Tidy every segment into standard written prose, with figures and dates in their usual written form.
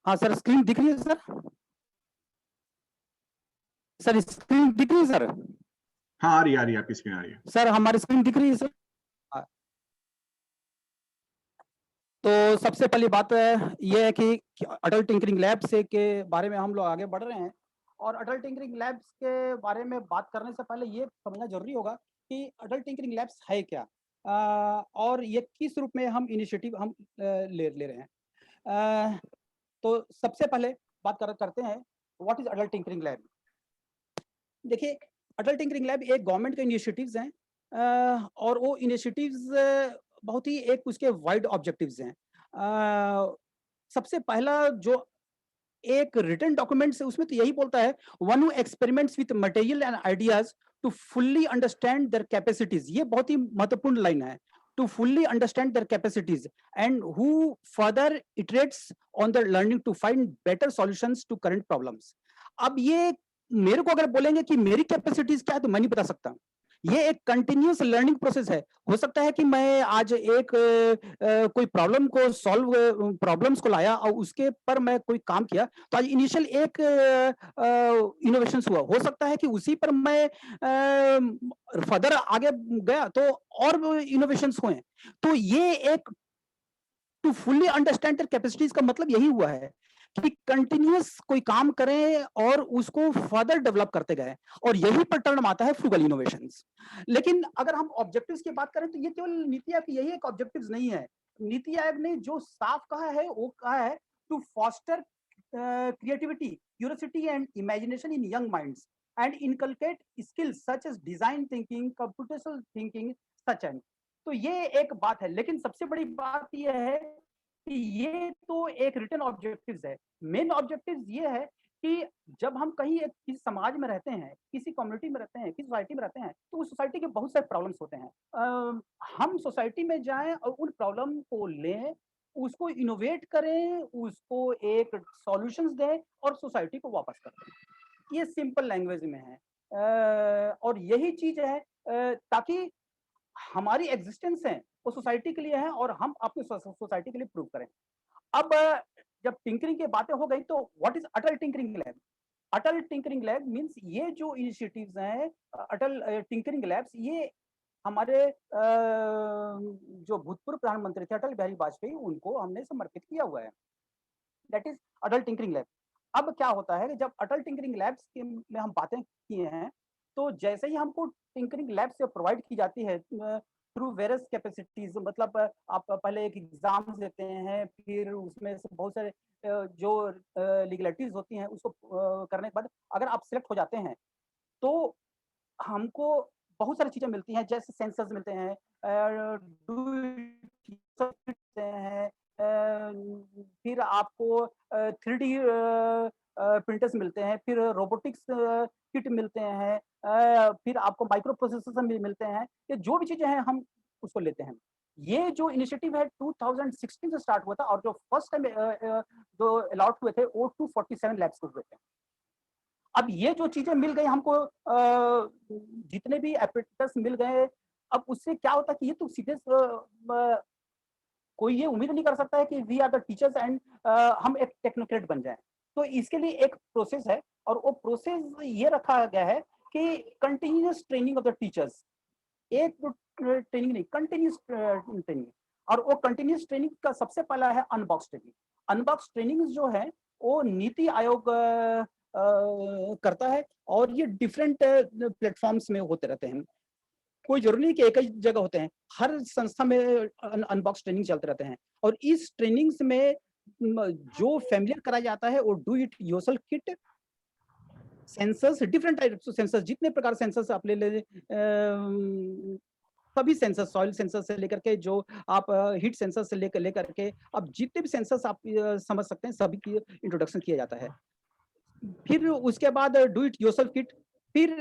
हाँ sir, screen दिख रही है सर? सर स्क्रीन दिख रही है सर? हाँ, आ रही है, आपकी स्क्रीन आ रही है। सर हमारी स्क्रीन दिख रही है सर? हाँ। तो सबसे पहली बात ये है कि अटल टिंकरिंग लैब्स के बारे में हम लोग आगे बढ़ रहे हैं, और अटल टिंकरिंग लैब्स के बारे में बात करने से पहले ये समझना जरूरी होगा कि अटल टिंकरिंग लैब्स है क्या, और ये किस रूप में हम इनिशिएटिव हम ले रहे हैं। तो सबसे पहले बात करते हैं what is Atal tinkering lab. देखिए, अटल टिंकरिंग लैब एक गवर्नमेंट के इनिशिएटिव्स हैं, और वो इनिशिएटिव्स बहुत ही एक उसके वाइड ऑब्जेक्टिव्स हैं। सबसे पहला जो एक रिटन डॉक्यूमेंट है उसमें तो यही बोलता है, one who experiments with material and ideas to fully understand their capacities. ये बहुत ही महत्वपूर्ण लाइन है, to fully understand their capacities and who further iterates on their learning to find better solutions to current problems. अब ये मेरे को अगर बोलेंगे कि मेरी कैपेसिटीज क्या है तो मैं नहीं बता सकता। ये एक कंटिन्यूअस लर्निंग प्रोसेस है। हो सकता है कि मैं आज एक कोई प्रॉब्लम को सॉल्व प्रॉब्लम्स को लाया और उसके पर मैं कोई काम किया, तो आज इनिशियल एक इनोवेशन हुआ। हो सकता है कि उसी पर मैं फर्दर आगे गया तो और इनोवेशन हुए। तो ये एक to fully understand their capacities का मतलब यही हुआ है कि कंटिन्यूअस कोई काम करें और उसको फर्दर डेवलप करते गए, और यही पर टर्म आता है फ्रूगल इनोवेशंस। लेकिन अगर हम ऑब्जेक्टिव्स की बात करें तो ये केवल नीति आयोग की यही एक ऑब्जेक्टिव्स नहीं है। नीति आयोग ने जो साफ कहा है वो कहा है to foster creativity, curiosity and imagination in young minds and inculcate skills such as design thinking, computational thinking, such and. तो ये एक बात है, लेकिन सबसे बड़ी बात यह है कि ये तो एक रिटन ऑब्जेक्टिव्स है। मेन ऑब्जेक्टिव्स ये है कि जब हम कहीं एक किसी समाज में रहते हैं, किसी कम्युनिटी में रहते हैं, किसी सोसाइटी में रहते हैं, तो उस सोसाइटी के बहुत सारे प्रॉब्लम्स होते हैं। हम सोसाइटी में जाएं और उन प्रॉब्लम को लें, उसको इनोवेट करें, उसको एक सॉल्यूशंस दें और सोसाइटी को वापस कर दें। ये सिंपल लैंग्वेज में है, और यही चीज है, ताकि हमारी एग्जिस्टेंस है वो सोसाइटी के लिए है और हम अपनी सोसाइटी के लिए प्रूव करें। अब जब टिंकरिंग की बातें हो गई तो what is Atal tinkering lab. Atal tinkering lab means ये जो इनिशिएटिव्स हैं, अटल टिंकरिंग लैब्स, ये हमारे जो भूतपूर्व प्रधानमंत्री थे अटल बिहारी वाजपेयी, उनको हमने समर्पित किया हुआ है। That is Atal tinkering lab. अब क्या होता है कि जब अटल टिंकरिंग लैब्स के में हम बातें किए हैं, तो जैसे ही हमको टिंकरिंग लैब से प्रोवाइड की जाती है थ्रू वेरियस कैपेसिटीज, मतलब आप पहले एक एग्जाम देते हैं, फिर उसमें से बहुत सारे जो लीगलिटीज होती हैं उसको करने के बाद अगर आप सिलेक्ट हो जाते हैं, तो हमको बहुत सारी चीजें मिलती हैं, जैसे सेंसर्स मिलते हैं, मिलते हैं, फिर आपको 3D प्रिंटर्स मिलते हैं, फिर रोबोटिक्स किट मिलते हैं, फिर आपको माइक्रो प्रोसेसर मिलते हैं। ये जो भी चीजें हैं हम उसको लेते हैं। ये जो इनिशिएटिव है 2016 से स्टार्ट हुआ था, और जो फर्स्ट टाइम जो अलॉट हुए थे वो 247 लैब्स को हुए थे। अब ये जो चीजें मिल गई हमको, जितने भी एपेरेटस मिल गए, अब उससे क्या होता है कि ये तो सीधे कोई ये उम्मीद नहीं कर सकता है कि we are the teachers and हम एक टेक्नोक्रेट बन जाएं। तो इसके लिए एक प्रोसेस है, और वो प्रोसेस ये रखा गया है कि continuous training of the teachers. एक ट्रेनिंग नहीं, कंटिन्यूअस ट्रेनिंग। और वो कंटिन्यूअस ट्रेनिंग का सबसे पहला है अनबॉक्स ट्रेनिंग। अनबॉक्स ट्रेनिंग जो है वो नीति आयोग करता है, और ये डिफरेंट प्लेटफॉर्म्स में होते रहते हैं। कोई जरूरी नहीं कि एक ही जगह होते हैं, हर संस्था में अनबॉक्स ट्रेनिंग चलते रहते हैं। और इस ट्रेनिंग्स में जो फैमिलियर कराया जाता है वो do it yourself kit, sensors, different types of sensors, जितने प्रकार सेंसर्स आप ले सभी सेंसर, सॉइल सेंसर से लेकर के जो आप हीट सेंसर से लेकर के अब जितने भी सेंसर्स आप समझ सकते हैं, सभी की इंट्रोडक्शन किया जाता है। फिर उसके बाद डू इट योरसेल्फ किट, फिर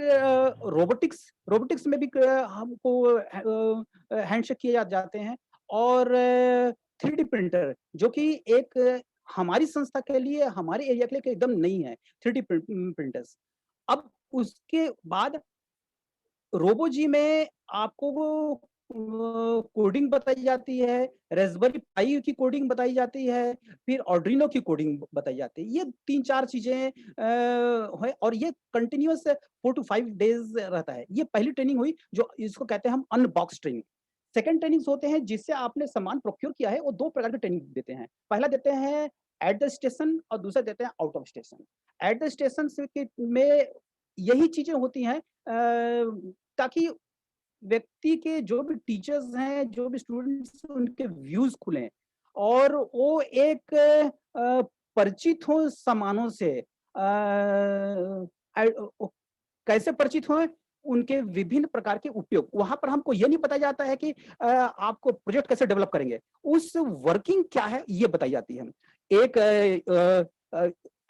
रोबोटिक्स, रोबोटिक्स में भी हमको हैंडशेक किए जाते हैं, और 3D प्रिंटर, जो कि एक हमारी संस्था के लिए, हमारे एरिया के लिए एकदम नई है 3D प्रिंटर्स। अब उसके बाद रोबोजी में आपको कोडिंग बताई जाती है, रास्पबेरी पाई की कोडिंग बताई जाती है, फिर आर्डुइनो की कोडिंग बताई जाती है। ये 3-4 चीज़ें है और ये कंटिन्यूअस 4 टू 5 डेज़ रहता है। ये पहली ट्रेनिंग हुई जो इसको कहते हैं हम अनबॉक्स ट्रेनिंग। सेकंड ट्रेनिंग्स होते हैं जिससे आपने सामान प्रोक्योर किया है, वो 2 प्रकार की ट्रेनिंग देते हैं। पहला देते हैं एट द स्टेशन और दूसरा देते हैं out of station. At the station से के में यही चीज़ें होती हैं ताकि व्यक्ति के जो भी टीचर्स हैं, जो भी स्टूडेंट्स उनके व्यूज़ खुलें और वो एक परिचित हों सामानों से आई ओ कैसे परिचित हों? उनके विभिन्न प्रकार के उपयोग। वहाँ पर हमको ये नहीं बताया जाता है कि आपको प्रोजेक्ट कैसे डेवलप करेंगे। उस वर्किंग क्या है, ये बताई जाती है। एक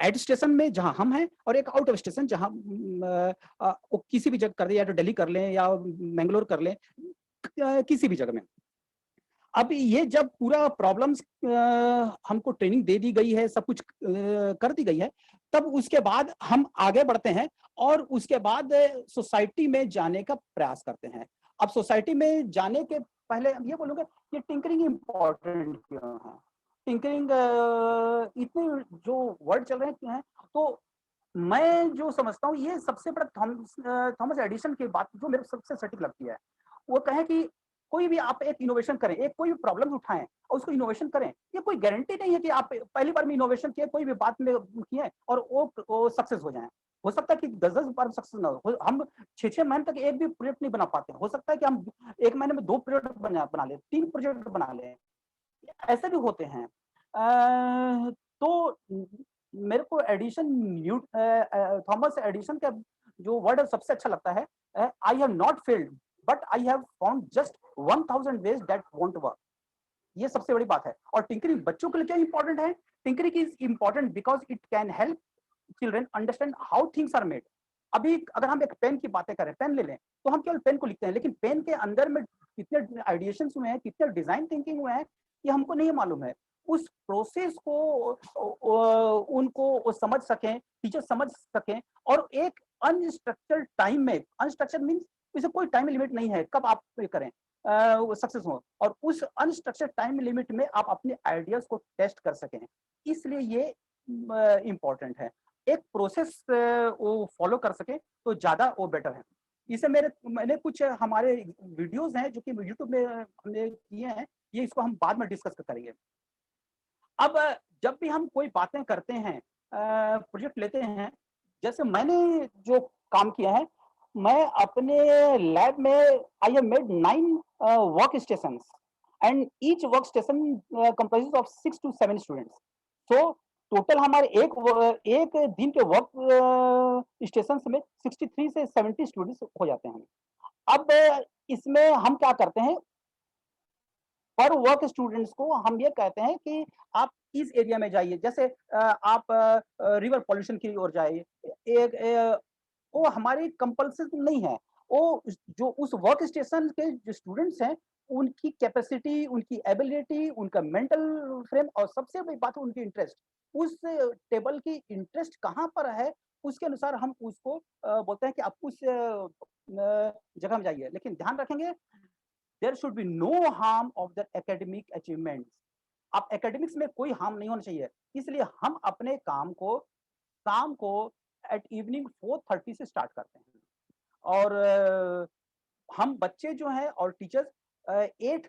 एट स्टेशन में जहाँ हम हैं और एक आउट ऑफ स्टेशन जहाँ वो किसी भी जगह कर दें या तो दिल्ली कर लें या मैंगलोर कर लें, किसी भी जगह में। अब ये जब पूरा प्रॉब्लम्स हमको ट्रेनिंग दे दी गई है, सब कुछ कर दी गई है, तब उसके बाद हम आगे बढ़ते हैं और उसके बाद सोसाइटी में जाने का प्रयास करते हैं। अब सोसाइटी में जाने के पहले हम ये बोलूँगा कि टिंकरिंग इम्पोर्टेंट क्यों है? टिंकरिंग इतने जो वर्ड चल रहे हैं, तो मैं जो समझता हूँ ये सबसे बड़ा थॉमस एडिसन की बात जो मेरे को सबसे सटीक लगती है। वो कहें कि कोई भी आप एक इनोवेशन करें, एक कोई भी प्रॉब्लम उठाएँ और उसको इनोवेशन करें। ये कोई गारंटी नहीं है कि आप पहली बार में इनोवेशन किए, कोई भी बात में किए और वो सक्सेस हो जाएँ। हो सकता है कि 10-10 बार सक्सेस ना हो। हम 6-6 महीने तक एक भी प्रोजेक्ट नहीं बना पाते हैं। हो सकता है कि हम 1 महीने में 2 प्रोजेक्ट बना लें, 3 प्रोजेक्ट बना लें। ऐसे भी होते हैं। तो मेरे को थॉमस एडिसन का जो वर्ड है सबसे अच्छा लगता है, I have not failed but I have found just 1000 ways that won't work. ये सबसे बड़ी बात है। और टिंकरिंग बच्चों के लिए क्या इंपॉर्टेंट है? Tinkering is important because it can help children understand how things are made. अभी अगर हम एक पेन की बातें करें, पेन ले लें, तो हम केवल पेन को लिखते हैं, लेकिन पेन के अंदर में कितने आइडिएशंस हुए हैं, कितने डिजाइन थिंकिंग हुए हैं, ये हमको नहीं मालूम है। उस प्रोसेस को उनको वो समझ सकें, टीचर समझ सकें और एक अनस्ट्रक्चर्ड टाइम में, अनस्ट्रक्चर्ड मीन्स इसे कोई टाइम लिमिट नहीं है कब आप ये करें सक्सेस हो और उस अनस्ट्रक्चर्ड टाइम लिमिट में आप अपने आइडियाज को टेस्ट कर सकें। इसलिए ये इम्पोर्टेंट है। एक प्रोसेस वो फॉलो कर सके तो ज़्यादा वो बेटर है। इसे मैंने कुछ हमारे वीडियोज़ हैं जो कि यूट्यूब में हमने किए हैं, ये इसको हम बाद में डिस्कस करेंगे। अब जब भी हम कोई बातें करते हैं, प्रोजेक्ट लेते हैं, जैसे मैंने जो काम किया है, मैं अपने लैब में I have made 9 work stations and each work station comprises of 6 to 7 students. So total हमारे एक दिन के वर्क स्टेशंस में 63 से 70 स्टूडेंट्स हो जाते हैं। अब इसमें हम क्या करते हैं, पर वर्क स्टूडेंट्स को हम ये कहते हैं कि आप इस एरिया में जाइए, जैसे आप रिवर पॉल्यूशन की ओर जाइए। वो हमारी कंपल्सन नहीं है। वो जो उस वर्क स्टेशन के जो स्टूडेंट्स हैं, उनकी कैपेसिटी, उनकी एबिलिटी, उनका मेंटल फ्रेम और सबसे बड़ी बात है उनकी इंटरेस्ट। उस टेबल की इंटरेस्ट कहाँ पर है, उसके अनुसार हम उसको बोलते हैं कि आप उस जगह में जाइए। लेकिन ध्यान रखेंगे there should be no harm of the academic achievements. आप एकेडमिक्स में कोई हार्म नहीं होना चाहिए। इसलिए हम अपने काम को शाम को एट इवनिंग 4:30 से स्टार्ट करते हैं और हम बच्चे जो हैं और टीचर्स 8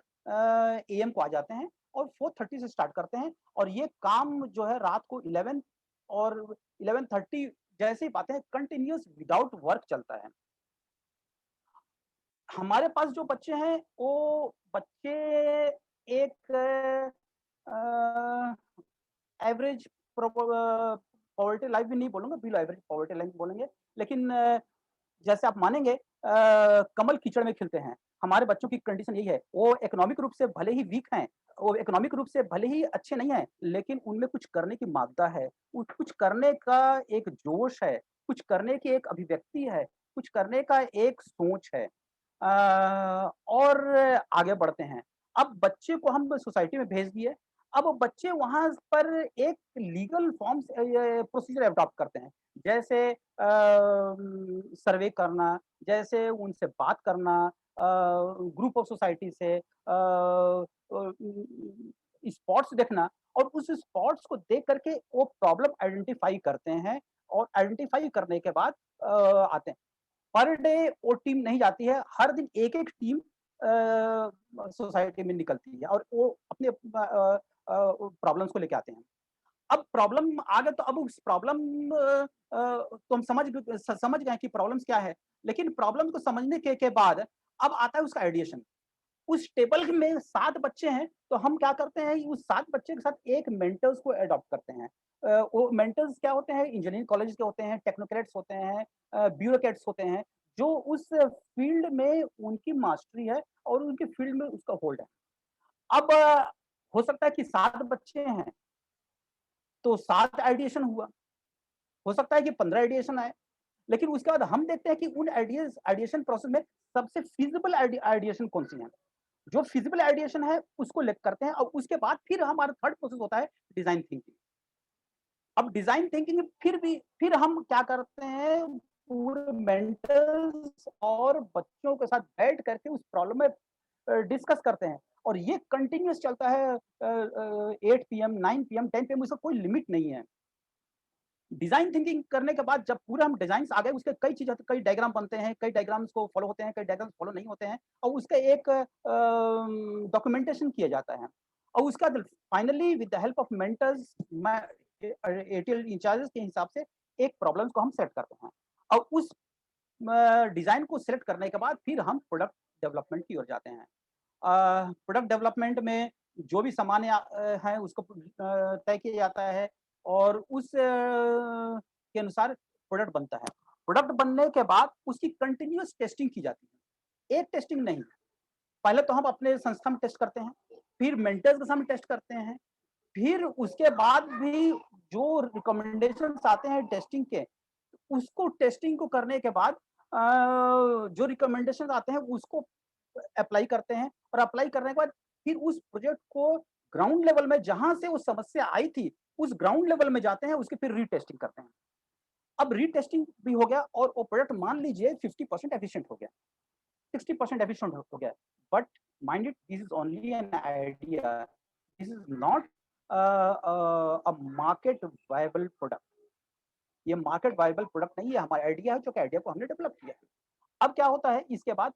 एएम को आ जाते हैं और 4:30 से स्टार्ट करते हैं और ये काम जो है रात को 11 और 11:30 जैसे ही पाते हैं कंटिन्यूअस विदाउट वर्क चलता है। हमारे पास जो बच्चे हैं, वो बच्चे एक एवरेज पॉवर्टी लाइफ भी नहीं बोलूँगा, बिलो एवरेज पॉवर्टी लाइन बोलेंगे। लेकिन जैसे आप मानेंगे कमल कीचड़ में खिलते हैं। हमारे बच्चों की कंडीशन यही है। वो इकोनॉमिक रूप से भले ही वीक हैं, वो इकोनॉमिक रूप से भले ही अच्छे नहीं हैं, लेकिन उनमें कुछ करने की मादा है। कुछ करने का एक जोश है, कुछ करने की एक अभिव्यक्ति है, कुछ करने का एक सोच है। और आगे बढ़ते हैं। अब बच्चे को हम सोसाइटी में भेज दिए। अब बच्चे वहाँ पर एक लीगल फॉर्म्स प्रोसीजर अडॉप्ट करते हैं। जैसे सर्वे करना, जैसे उनसे बात करना, ग्रुप ऑफ सोसाइटी से स्पॉट्स देखना और उस स्पॉट्स को देख करके वो प्रॉब्लम आइडेंटिफाई करते हैं और आइडेंटिफाई करने के बाद आते हैं। पर डे वो टीम नहीं जाती है, हर दिन एक-एक टीम सोसाइटी में निकलती है और वो अपने प्रॉब्लम्स को लेके आते हैं। अब प्रॉब्लम आ गया तो अब उस प्रॉब्लम तो हम समझ गए कि प्रॉब्लम्स क्या है, लेकिन प्रॉब्लम को समझने के बाद अब आता है उसका आइडिएशन। उस टेबल में 7 बच्चे हैं, तो हम क्या करते हैं उस 7 बच्चे के साथ एक मेंटर्स को एडॉप्ट करते हैं। वो मेंटर्स क्या होते हैं, इंजीनियरिंग कॉलेज के होते हैं, टेक्नोक्रेट्स होते हैं, ब्यूरोक्रेट्स होते हैं, जो उस फील्ड में उनकी मास्टरी है और उनके फील्ड में उसका होल्ड है। अब हो सकता है कि 7 बच्चे हैं, तो 7 आइडिएशन हुआ, हो सकता है कि 15 आइडिएशन आए, लेकिन उसके बाद हम देखते हैं कि उन आइडिएशन प्रोसेस में सबसे फीजिबल आइडिएशन कौन-सी है। जो फिजिबल आइडिएशन है उसको लेक करते हैं और उसके बाद फिर हमारा थर्ड प्रोसेस होता है डिजाइन थिंकिंग। अब डिजाइन थिंकिंग में फिर हम क्या करते हैं पूरे मेंटर्स और बच्चों के साथ बैठ करके उस प्रॉब्लम में डिस्कस करते हैं और ये कंटिन्यूअस चलता है 8 पीएम 9 पीएम 10 पीएम इसका कोई लिमिट नहीं है। डिजाइन थिंकिंग करने के बाद जब पूरा हम डिजाइन आ गए उसके कई चीजें कई डायग्राम बनते हैं, कई डायग्राम्स को फॉलो होते हैं, कई डायग्राम्स फॉलो नहीं होते हैं और उसका एक डॉक्यूमेंटेशन किया जाता है और उसका finally with the help of mentors मैं एटीएल इंचार्जेस के हिसाब से एक प्रॉब्लम्स को हम सेट करते हैं और उस डिजाइन को सेलेक्ट करने के बाद फिर हम प्रोडक्ट डेवलपमेंट की ओर जाते हैं। प्रोडक्ट डेवलपमेंट में जो भी सामान है उसको तय किया जाता है और उस के अनुसार प्रोडक्ट बनता है। प्रोडक्ट बनने के बाद उसकी कंटिन्यूअस टेस्टिंग की जाती है। एक टेस्टिंग नहीं, पहले तो हम अपने संस्था में टेस्ट करते हैं, फिर मेंटर्स के सामने टेस्ट करते हैं, फिर उसके बाद भी जो रिकमेंडेशंस आते हैं टेस्टिंग के, उसको टेस्टिंग को करने के बाद जो रिकमेंडेशंस आते हैं उसको अप्लाई करते हैं और अप्लाई करने के बाद फिर उस प्रोजेक्ट को ग्राउंड लेवल में जहां से वो समस्या आई थी, उस ग्राउंड लेवल में जाते हैं, उसकी फिर रीटेस्टिंग करते हैं। अब रीटेस्टिंग भी हो गया और वो प्रोडक्ट मान लीजिए 50% एफिशिएंट हो गया, 60% एफिशिएंट हो गया। But mind it this is only an idea, this is not a market viable product. ये मार्केट वायबल प्रोडक्ट नहीं है, हमारा आइडिया है जो कि आइडिया को हमने डेवलप किया है। अब क्या होता है इसके बाद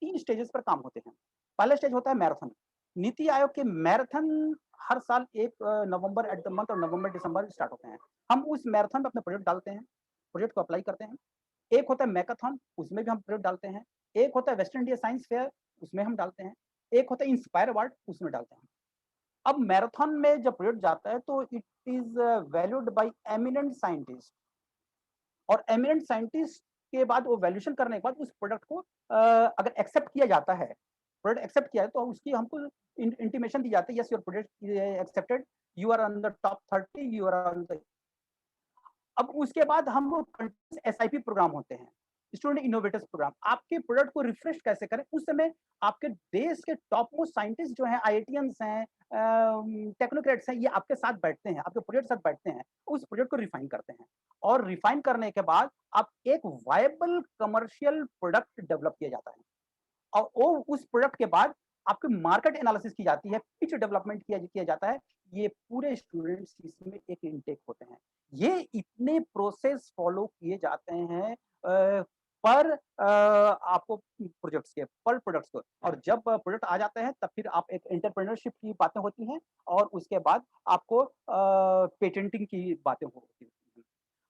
3 स्टेजेस पर काम होते हैं। पहला स्टेज होता है मैराथन। नीति आयोग के मैराथन हर साल 1 नवंबर एट द मंथ और नवंबर-दिसंबर स्टार्ट होते हैं। हम उस मैराथन में अपने प्रोजेक्ट डालते हैं, प्रोजेक्ट को अप्लाई करते हैं। एक होता है मैकाथन, उसमें भी हम प्रोजेक्ट डालते हैं। एक होता है वेस्ट इंडिया साइंस फेयर, उसमें हम डालते हैं। एक होता है इंस्पायर अवार्ड, उसमें डालते हैं। अब मैराथन में जब प्रोजेक्ट जाता है तो it is valued bye eminent scientist और एमिनेंट साइंटिस्ट के बाद वो वैल्यूएशन करने के बाद उस प्रोडक्ट को अगर एक्सेप्ट किया जाता है, प्रोडक्ट एक्सेप्ट किया है तो उसकी हमको इंटीमेशन दी जाती है, yes your product is accepted, you are on the top 30, you are on the. अब उसके बाद हम लोग एसआईपी प्रोग्राम होते हैं, स्टूडेंट इनोवेटर्स प्रोग्राम। आपके प्रोडक्ट को रिफ्रेश कैसे करें, उस समय आपके देश के टॉप मोस्ट साइंटिस्ट जो हैं, आईआईटियंस हैं, टेक्नोक्रेट्स हैं, ये आपके साथ बैठते हैं, आपके प्रोजेक्ट के साथ बैठते हैं, उस प्रोजेक्ट को रिफाइन करते हैं और रिफाइन करने के बाद आप एक वायबल कमर्शियल प्रोडक्ट डेवलप किया जाता है और वो उस प्रोडक्ट के बाद आपकी मार्केट एनालिसिस की जाती है, पिच डेवलपमेंट किया जाता है। ये पूरे स्टूडेंट्स इसमें एक इनटेक होते हैं। ये इतने प्रोसेस फॉलो किए जाते हैं पर आपको प्रोजेक्ट्स के पर प्रोडक्ट्स को और जब प्रोडक्ट आ जाते हैं तब फिर आप एक एंटरप्रेन्योरशिप की बातें होती हैं और उसके बाद आपको पेटेंटिंग की बातें होती हैं।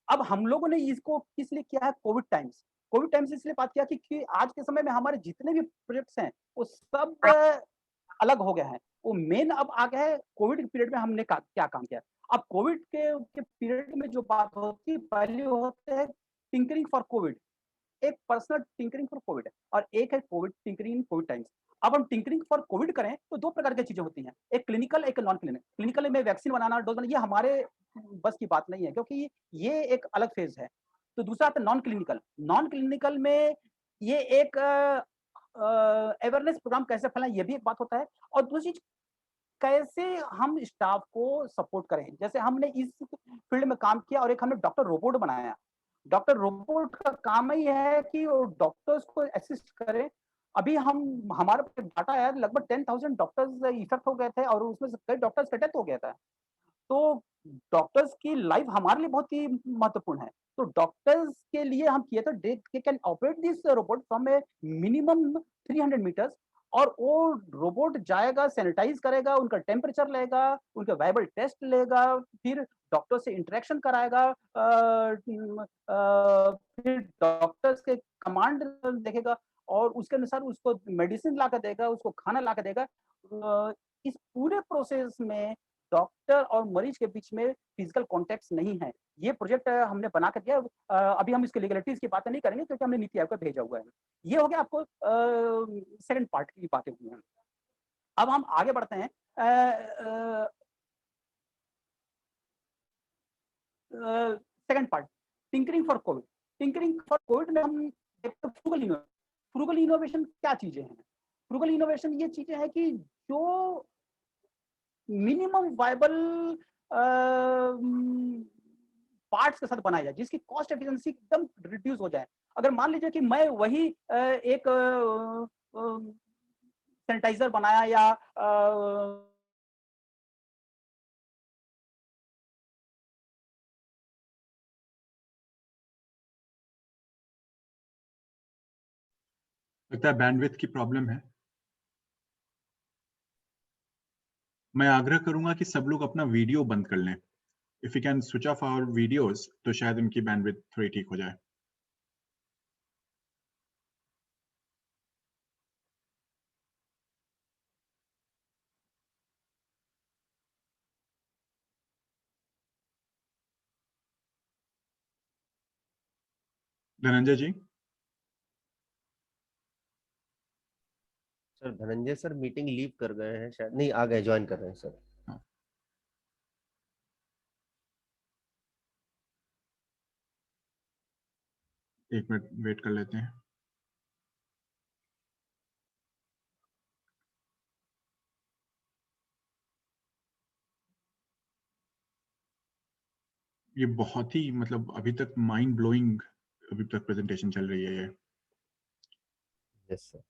अब हम लोगों ने इसको किस लिए किया है, कोविड टाइम्स इसलिए बात किया कि आज के समय में हमारे जितने भी प्रोजेक्ट्स हैं वो सब अलग हो गए हैं। वो मेन अब आ गया है कोविड पीरियड में हमने क्या काम किया। अब कोविड के पीरियड में जो बात होती है पहले होते हैं टिंकरिंग फॉर कोविड, एक पर्सनल टिंकरिंग फॉर कोविड और एक है कोविड टिंकरिंग इन कोविड टाइम्स। अब हम टिंकरिंग फॉर कोविड करें तो 2 प्रकार की चीजें होती हैं, एक क्लिनिकल एक नॉन क्लिनिकल। क्लिनिकल में वैक्सीन बनाना, डोज बनाना, ये हमारे बस की बात नहीं है क्योंकि ये एक अलग फेज है। तो दूसरा आता है नॉन क्लिनिकल। नॉन क्लिनिकल में ये एक अवेयरनेस प्रोग्राम कैसे फैलाएं ये भी एक बात होता है और दूसरी चीज कैसे हम स्टाफ को सपोर्ट करें। जैसे हमने इस फील्ड में काम किया और एक हमने डॉक्टर रोबोट बनाया। डॉक्टर रोबोट का काम ही है कि वो डॉक्टर्स को असिस्ट करे अभी हम हमारे पास डाटा आया लगभग 10,000 डॉक्टर्स इफेक्ट हो गए थे और उसमें से कई डॉक्टर्स का डेथ हो गया था। तो डॉक्टर्स की लाइफ हमारे लिए बहुत ही महत्वपूर्ण है। तो डॉक्टर्स के लिए हम किए तो they can operate this robot from a minimum 300 meters और वो रोबोट जाएगा, सैनिटाइज़ करेगा, उनका टेम्परेचर लेगा, उनके वाइबल टेस्ट लेगा, फिर डॉक्टर से इंटरेक्शन कराएगा फिर डॉक्टर्स के कमांड देखेगा और उसके अनुसार उसको मेडिसिन ला के देगा, उसको खाना ला के देगा। इस पूरे प्रोसेस में डॉक्टर और मरीज के बीच में फिजिकल कॉन्टैक्ट्स नहीं है। ये प्रोजेक्ट हमने बना कर दिया। अभी हम इसकी लीगैलिटीज़ की बातें नहीं करेंगे क्योंकि हमने नीति आयोग को भेजा हुआ है। ये हो गया आपको सेकंड पार्ट की बातें हुई हैं। अब हम आगे बढ़ते हैं। Second part tinkering for Covid. Tinkering for Covid में हम देखते हैं फ्रूगल इनोवेशन। फ्रूगल इनोवेशन क्या चीज़ें हैं? फ्रूगल इनोवेशन ये चीज़ें हैं कि जो मिनिमम वायबल पार्ट्स के साथ बनाया जाए जिसकी कॉस्ट एफिशिएंसी एकदम रिड्यूस हो जाए। अगर मान लीजिए कि मैं वही एक सैनिटाइजर बनाया या लगता है बैंडविड्थ की प्रॉब्लम है। मैं आग्रह करूंगा कि सब लोग अपना वीडियो बंद कर लें। If you can switch off our videos तो शायद उनकी बैंडविड्थ थोड़ी ठीक हो जाए। Dhananjay ji. Sir Dhananjay sir meeting leave कर गए हैं शायद, नहीं आ गए, ज्वाइन कर रहे हैं सर। हाँ, एक मिनट वेट कर लेते हैं। ये बहुत ही मतलब अभी तक माइंड ब्लोइंग अभी तक प्रेजेंटेशन चल रही है ये। Yes sir.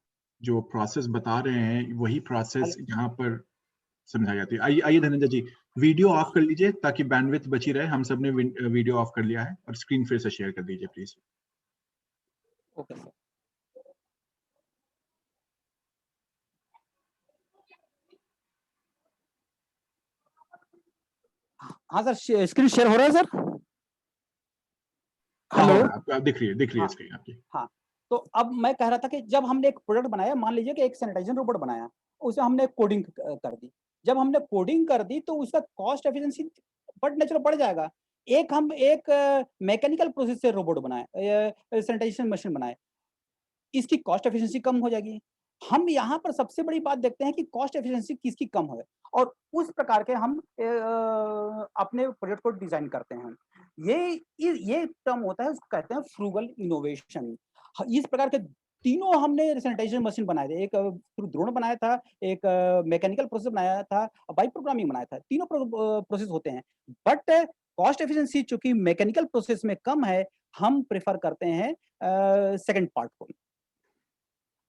जो प्रोसेस बता रहे हैं वही प्रोसेस हेलो यहाँ पर समझाई जाती है। आइए आइए धनंजय जी, वीडियो ऑफ कर लीजिए ताकि बैंडविड्थ बची रहे। हम सब ने वीडियो ऑफ कर लिया है और स्क्रीन फिर से शेयर कर दीजिए प्लीज। Okay sir. हाँ सर स्क्रीन शेयर हो रहा है सर? हाँ हो हेलो। रहा है, आप दिख रही है हाँ स्क्रीन आपकी। हाँ। तो अब मैं कह रहा था कि जब हमने एक प्रोडक्ट बनाया, मान लीजिए कि एक सैनिटाइजर रोबोट बनाया, उसमें हमने कोडिंग कर दी। जब हमने कोडिंग कर दी तो उसका कॉस्ट एफिशिएंसी बट नेचुरल बढ़ जाएगा। एक हम एक मैकेनिकल प्रोसेस से रोबोट बनाए, सैनिटाइजेशन मशीन बनाए, इसकी कॉस्ट एफिशिएंसी कम हो जाएगी। हम यहाँ पर सबसे बड़ी बात देखते हैं कि कॉस्ट एफिशिएंसी किसकी कम है और उस प्रकार के हम अपने प्रोजेक्ट को डिजाइन करते हैं। ये टर्म होता है, उसको कहते हैं फ्रूगल इनोवेशन। इस प्रकार के तीनों हमने सैनिटाइजेशन मशीन बनाए थे। एक थ्रू ड्रोन बनाया था, एक मैकेनिकल प्रोसेस बनाया था, बाई प्रोग्रामिंग बनाया था। तीनों प्रोसेस होते हैं, बट कॉस्ट एफिशिएंसी चूंकि मैकेनिकल प्रोसेस में कम है, हम प्रेफर करते हैं सेकंड पार्ट को।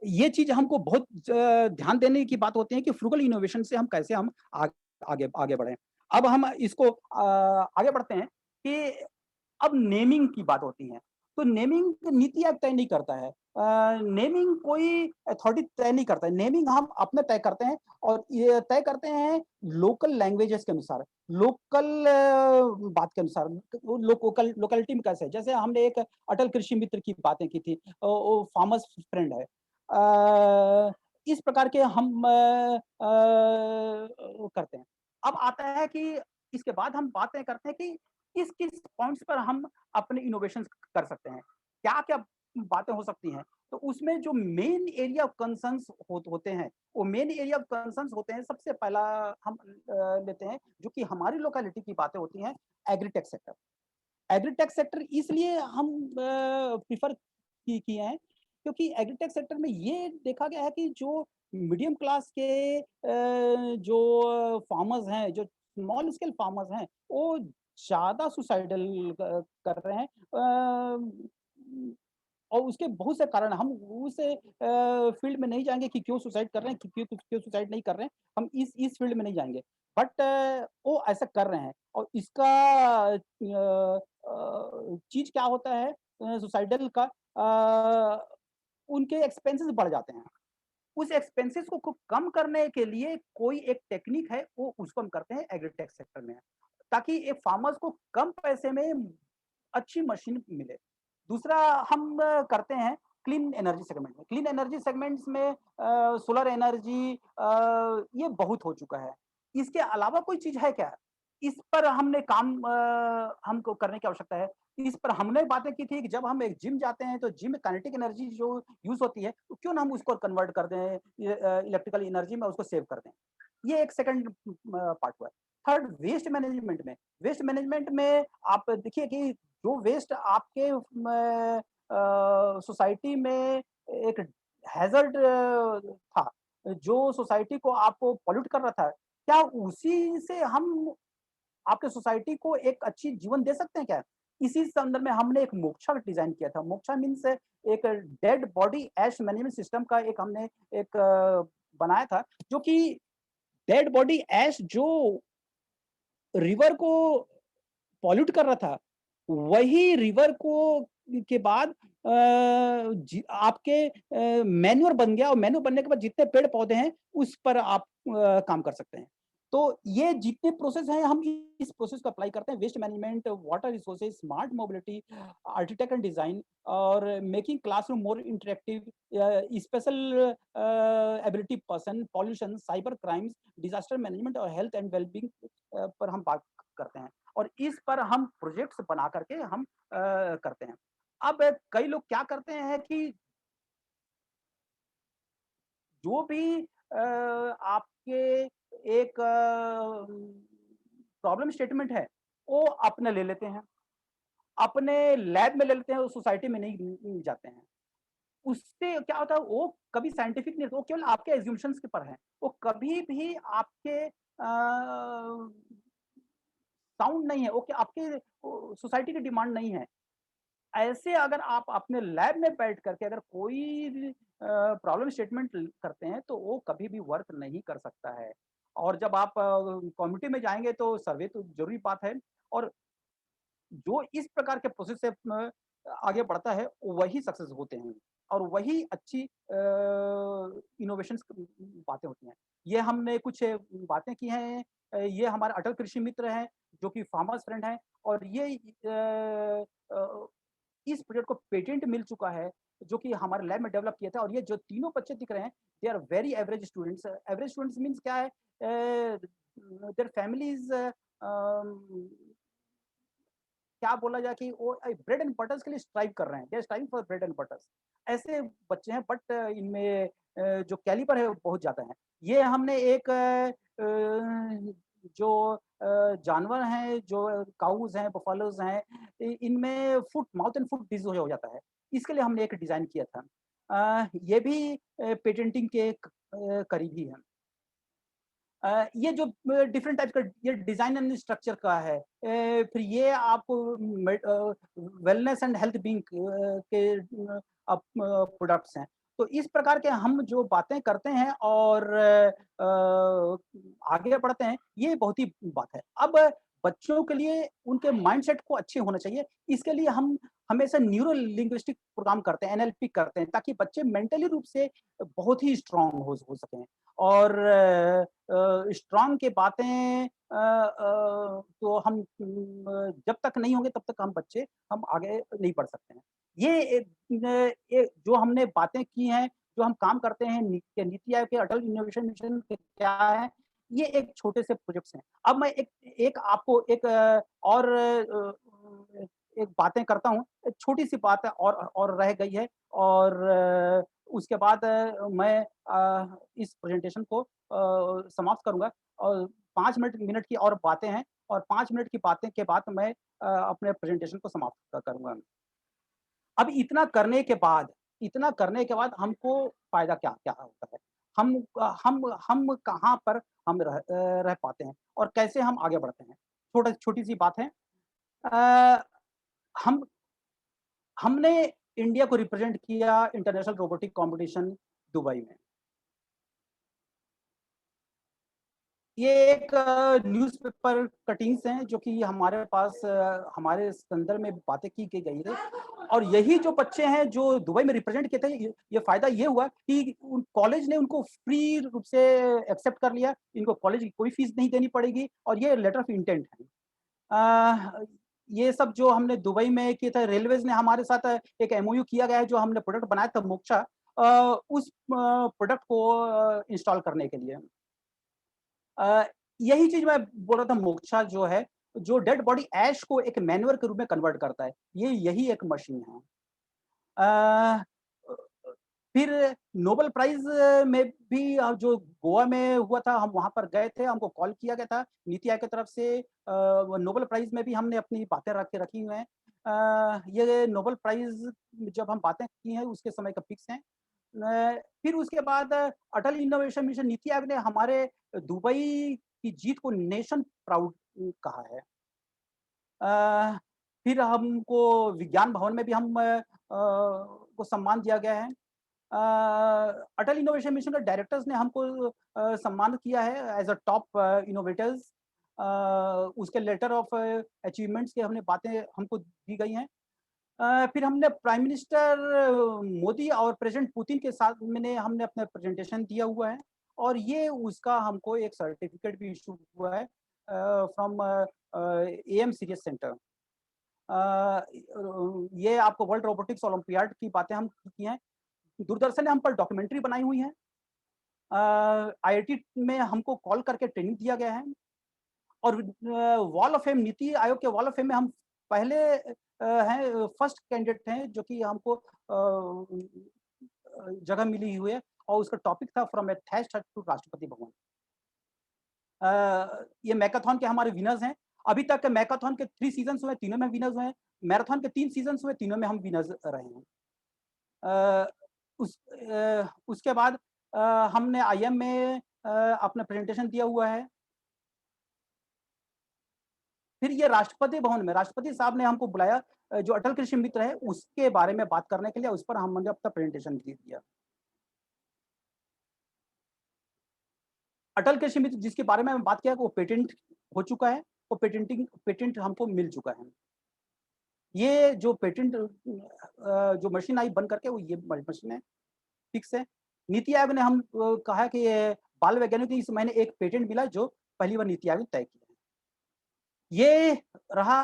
ये चीज़ हमको बहुत ध्यान देने की बात होती है कि फ्रूगल इनोवेशन से हम कैसे हम आगे आगे बढ़ें। अब हम इसको आगे बढ़ते हैं कि अब नेमिंग की बात होती है। तो नेमिंग नीति आयोग तय नहीं करता है। नेमिंग कोई अथॉरिटी तय नहीं करता है। नेमिंग हम अपने तय करते हैं और ये तय करते हैं लोकल लैंग्वेजेस के अनुसार, लोकल बात के अनुसार। लोकेलिटी में कैसे है? जैसे हमने एक अटल कृषि मित्र की बातें की थी, वो फार्मर्स फ्रेंड है। इस प्रकार के हम करते हैं। अब आता है कि इसके बाद हम बातें करते हैं कि किस-किस पॉइंट्स पर हम अपने इनोवेशंस कर सकते हैं। क्या-क्या बातें हो सकती हैं? तो उसमें जो मेन एरिया ऑफ कंसर्न्स होते हैं, वो मेन एरिया ऑफ कंसर्न्स होते हैं। सबसे पहला हम लेते हैं जो कि हमारी लोकेलिटी की बातें होती हैं, एग्रीटेक सेक्टर। एग्रीटेक सेक्टर इसलिए हम प्रेफ़र किए हैं क्योंकि एग्रीटेक सेक्टर में ये देखा गया है कि जो मीडियम क्लास के जो फार्मर्स हैं, जो स्मॉल स्केल फार्मर्स हैं, वो ज़्यादा सुसाइडल कर रहे हैं। और उसके बहुत से कारण हैं। हम उस फील्ड में नहीं जाएँगे कि क्यों सुसाइड कर रहे हैं, क्यों क्यों सुसाइड नहीं कर रहे हैं, हम इस फील्ड में नहीं जाएँगे। बट वो ऐसा कर रहे हैं और इसका चीज़ क्या होता है सुसाइडल का उनके एक्सपेंसेस बढ़ जाते हैं। उस एक्सपेंसेस को कम करने के लिए कोई एक टेक्निक है, वो उसको हम करते हैं एग्रीटेक सेक्टर में, ताकि एक फार्मर्स को कम पैसे में अच्छी मशीन मिले। दूसरा हम करते हैं क्लीन एनर्जी सेगमेंट में। क्लीन एनर्जी सेगमेंट्स में सोलर एनर्जी ये बहुत हो चुका है। इसके अलावा कोई चीज़ है क्या? इस पर हमने काम हमको करने की आवश्यकता है। इस पर हमने बातें की थी कि जब हम एक जिम जाते हैं तो जिम में काइनेटिक एनर्जी जो यूज़ होती है, तो क्यों ना हम उसको कन्वर्ट कर दें इलेक्ट्रिकल एनर्जी में उसको सेव कर दें। ये एक सेकंड पार्ट हुआ। थर्ड वेस्ट मैनेजमेंट में आप देखिए कि जो वेस्ट आपके सोसाइटी में एक हैज़र्ड था, जो सोसाइटी को आपको पॉल्यूट कर रहा था, क्या उसी से हम आपके सोसाइटी को एक अच्छी जीवन दे सकते हैं क्या? इसी संदर्भ में हमने एक मोक्षा डिज़ाइन किया था। मोक्षा मीन्स एक डेड बॉडी ऐश मैनेजमेंट सिस्टम का एक हमने एक बनाया था, जो कि डेड बॉडी ऐश जो रिवर को पॉल्यूट कर रहा था, वही रिवर को के बाद आपके मैन्योर बन गया और मैन्योर बनने के बाद जितने पेड़-पौधे हैं, उस पर आप काम कर सकते हैं। तो ये जितने प्रोसेस हैं, हम इस प्रोसेस को अप्लाई करते हैं। Waste management, water resources, smart mobility, architect and design और making classroom more interactive, special ability person, pollution, cyber crimes, disaster management और हेल्थ एंड वेल-बीइंग पर हम बात करते हैं। और इस पर हम प्रोजेक्ट्स बना करके हम करते हैं। अब कई लोग क्या करते हैं कि जो भी आपके एक प्रॉब्लम स्टेटमेंट है, वो अपने ले लेते हैं। अपने लैब में ले लेते हैं, वो सोसाइटी में नहीं जाते हैं। उससे क्या होता है वो कभी साइंटिफिक नहीं होता, वो केवल आपके अज़म्पशन्स के पर है। वो कभी भी आपके साउंड नहीं है, वो कि आपके सोसाइटी की डिमांड नहीं है। ऐसे अगर आप अपने लैब में बैठ करके अगर कोई प्रॉब्लम स्टेटमेंट करते हैं तो वो कभी भी वर्क नहीं कर सकता है। और जब आप कम्युनिटी में जाएँगे तो सर्वे तो ज़रूरी बात है और जो इस प्रकार के प्रोसेस से आगे बढ़ता है, वही सक्सेस होते हैं और वही अच्छी इनोवेशंस बातें होती हैं। ये हमने कुछ बातें की हैं ये हमारे अटल कृषि मित्र हैं, जो कि फार्मर्स फ्रेंड हैं और ये इस प्रोजेक्ट को पेटेंट मिल चुका है, जो कि हमारे लैब में डेवलप किया था और ये जो तीनों बच्चे दिख रहे हैं, they are very average students. Average students means क्या है? देयर फैमिलीज़ क्या बोला जाए कि वो ब्रेड एंड बटर्स के लिए स्ट्राइव कर रहे हैं। They are striving for bread and butters. ऐसे बच्चे हैं बट इनमें जो कैलिबर है वो बहुत ज़्यादा है। ये हमने एक जो जानवर हैं, जो काउज़ हैं, बफ़ेलोज़ हैं, इनमें foot mouth and foot disease हो जाता है। इसके लिए हमने एक डिज़ाइन किया था। ये भी पेटेंटिंग के करीब ही है। ये जो डिफरेंट टाइप्स का ये डिज़ाइन एंड स्ट्रक्चर का है। फिर ये आपको वेलनेस एंड हेल्थ बीइंग के प्रोडक्ट्स हैं। तो इस प्रकार के हम जो बातें करते हैं और आगे बढ़ते हैं, ये बहुत ही बात है। अब बच्चों के लिए उनके माइंडसेट को अच्छे होना चाहिए, इसके लिए हम हमेशा न्यूरो लिंग्विस्टिक प्रोग्राम करते हैं, एनएलपी करते हैं, ताकि बच्चे मेंटली रूप से बहुत ही स्ट्रॉन्ग हो सकें। और स्ट्रॉन्ग की बातें तो हम जब तक नहीं होंगे तब तक हम बच्चे हम आगे नहीं बढ़ सकते हैं। ये एक जो हमने बातें की हैं, जो हम काम करते हैं नीति आयोग के अटल इनोवेशन मिशन के क्या है, ये एक छोटे से प्रोजेक्ट्स हैं। अब मैं एक एक आपको एक और एक बातें करता हूँ, एक छोटी-सी बात है और रह गई है और उसके बाद मैं इस प्रेज़ेंटेशन को समाप्त करूँगा और 5 मिनट की और बातें हैं और 5 मिनट की बातें के बाद मैं अपने प्रेज़ेंटेशन को समाप्त करूँगा। अब इतना करने के बाद हमको फ़ायदा क्या होता है? हम कहाँ पर हम रह पाते हैं और कैसे हम आगे बढ़ते हैं? छोटी-सी बात है। अ, हम हमने इंडिया को रिप्रेजेंट किया इंटरनेशनल रोबोटिक कॉम्पिटिशन दुबई में। ये एक न्यूज़पेपर कटिंग्स हैं जो कि हमारे पास हमारे संदर्भ में बातें की गई थी, और यही जो बच्चे हैं जो दुबई में रिप्रेजेंट किए थे, ये फ़ायदा ये हुआ कि उन कॉलेज ने उनको फ्री रूप से एक्सेप्ट कर लिया, इनको कॉलेज की कोई फ़ीस नहीं देनी पड़ेगी, और ये लेटर ऑफ इंटेंट है। ये सब जो हमने दुबई में किए थे, रेलवेज़ ने हमारे साथ एक एमओयू किया गया है, जो हमने प्रोडक्ट बनाया था मोक्षा, उस प्रोडक्ट को इंस्टॉल करने के लिए। अ, यही चीज़ मैं बोल रहा था, मोक्षा जो है, जो डेड बॉडी ऐश को एक मैन्योर के रूप में कन्वर्ट करता है, ये यही एक मशीन है। अ, फिर नोबेल प्राइज़ में भी जो गोवा में हुआ था, हम वहाँ पर गए थे, हमको कॉल किया गया था नीति आयोग की तरफ से। वो नोबेल प्राइज़ में भी हमने अपनी बातें रखी हुई हैं। ये नोबेल प्राइज़ जब हम बातें की हैं, उसके समय का फिक्स है। फिर उसके बाद अटल इनोवेशन मिशन, नीति आयोग ने हमारे दुबई की जीत को नेशन प्राउड कहा है। अ, फिर हमको विज्ञान भवन में भी को सम्मान दिया गया है। अटल इनोवेशन मिशन के डायरेक्टर्स ने हमको सम्मानित किया है एज़ अ टॉप इनोवेटर्स। उसके लेटर ऑफ अचीवमेंट्स की हमने बातें हमको दी गई हैं। फिर हमने प्राइम मिनिस्टर मोदी और प्रेसिडेंट पुतिन के साथ हमने अपना प्रेजेंटेशन दिया हुआ है, और ये उसका हमको एक सर्टिफिकेट भी इशू हुआ है फ्रॉम एएम सीरियस सेंटर। ये आपको वर्ल्ड रोबोटिक्स ओलंपियाड की बातें हम की हैं। दूरदर्शन ने हम पर डॉक्यूमेंट्री बनाई हुई है। आईआईटी में हमको कॉल करके ट्रेनिंग दिया गया है, और wall of fame, NITI Aayog के वॉल ऑफ फेम में हम पहले हैं, फर्स्ट कैंडिडेट हैं जो कि हमको जगह मिली हुई है, और उसका टॉपिक था फ्रॉम ए थैस्ट हट टू राष्ट्रपति भवन। ये मैकाथन के हमारे विनर्स हैं। अभी तक मैकाथन के 3 सीज़न्स हुए, तीनों में विनर्स हुए हैं। मैराथन के 3 सीज़न्स हुए, तीनों में हम विनर्स रहे हैं। उसके बाद हमने आईएम में अपना प्रेजेंटेशन दिया हुआ है। फिर ये राष्ट्रपति भवन में राष्ट्रपति साहब ने हमको बुलाया, जो अटल कृषि मित्र है, उसके बारे में बात करने के लिए, उस पर हमने अपना प्रेजेंटेशन दिया। अटल कृषि मित्र जिसके बारे में बात किया, वो पेटेंट हो चुका है, वो पेटेंट हमको मिल चुका है। ये जो पेटेंट जो मशीन आई बन करके, वो ये मशीन है, फिक्स है। नीति आयोग ने हम कहा कि ये बाल वैज्ञानिक को इस महीने एक पेटेंट मिला, जो पहली बार नीति आयोग ने तय किया है। ये रहा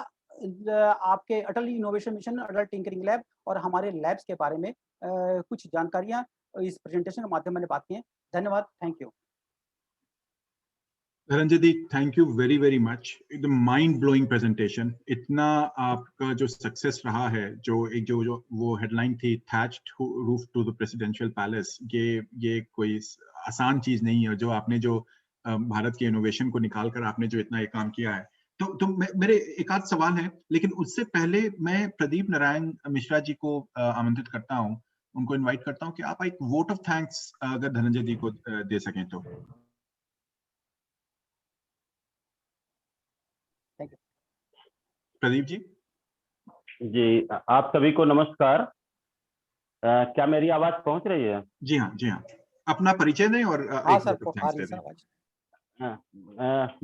आपके अटल इनोवेशन मिशन, अटल टिंकरिंग लैब और हमारे लैब्स के बारे में कुछ जानकारियाँ इस प्रेजेंटेशन के माध्यम मैंने बात की हैं। धन्यवाद, thank you. Dhananjay ji, thank you very very much. एकदम माइंड ब्लोइंग प्रेजेंटेशन। इतना आपका जो सक्सेस रहा है, जो एक जो वो हेडलाइन थी, thatched roof to the presidential palace, ये कोई आसान चीज नहीं है। जो आपने जो भारत के इनोवेशन को निकाल कर आपने जो इतना ये काम किया है, तो मेरे एक आध सवाल है, लेकिन उससे पहले मैं प्रदीप नारायण मिश्रा जी को आमंत्रित करता हूँ, उनको इनवाइट करता हूँ कि आप एक वोट ऑफ थैंक्स अगर धनंजय जी को दे सकें तो। Thank you. प्रदीप जी। जी, आप सभी को नमस्कार। क्या मेरी आवाज पहुंच रही है? जी हाँ, जी हाँ। अपना परिचय दें और हाँ एक सर, वोट ऑफ आ थैंक्स रही है दे सर दें। आवाज।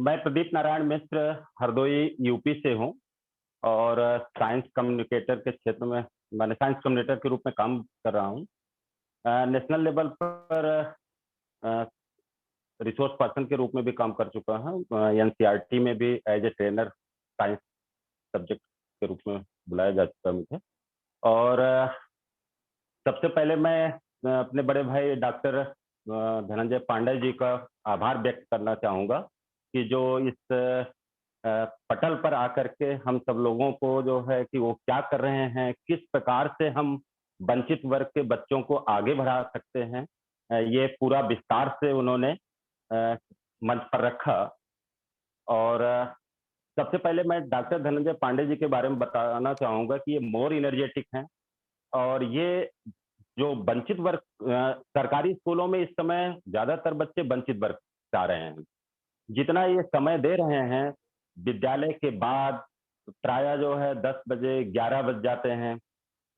मैं प्रदीप नारायण मिश्र हरदोई यूपी से हूं, और साइंस कम्युनिकेटर के क्षेत्र में मैंने साइंस कम्युनिकेटर के रूप में काम कर रहा हूं। नेशनल लेवल पर रिसोर्स पर्सन के रूप में भी काम कर चुका हूं। एनसीईआरटी में भी as a trainer science subject के रूप में बुलाया जा चुका है मुझे। और सबसे पहले मैं अपने बड़े भाई डॉक्टर धनंजय पांडे जी का आभार व्यक्त करना चाहूँगा कि जो इस पटल पर आकर के हम सब लोगों को जो है कि वो क्या कर रहे हैं, किस प्रकार से हम वंचित वर्ग के बच्चों को आगे बढ़ा सकते हैं, ये पूरा विस्तार से उन्होंने मंच पर रखा। और सबसे पहले मैं डॉक्टर धनंजय पांडे जी के बारे में बताना चाहूँगा कि ये मोर इनर्जेटिक हैं, और ये जो वंचित वर्ग सरकारी स्कूलों में इस समय ज्यादातर बच्चे वंचित वर्ग जा रहे हैं। जितना ये समय दे रहे हैं विद्यालय के बाद, प्राय जो है 10 बजे 11 बज जाते हैं,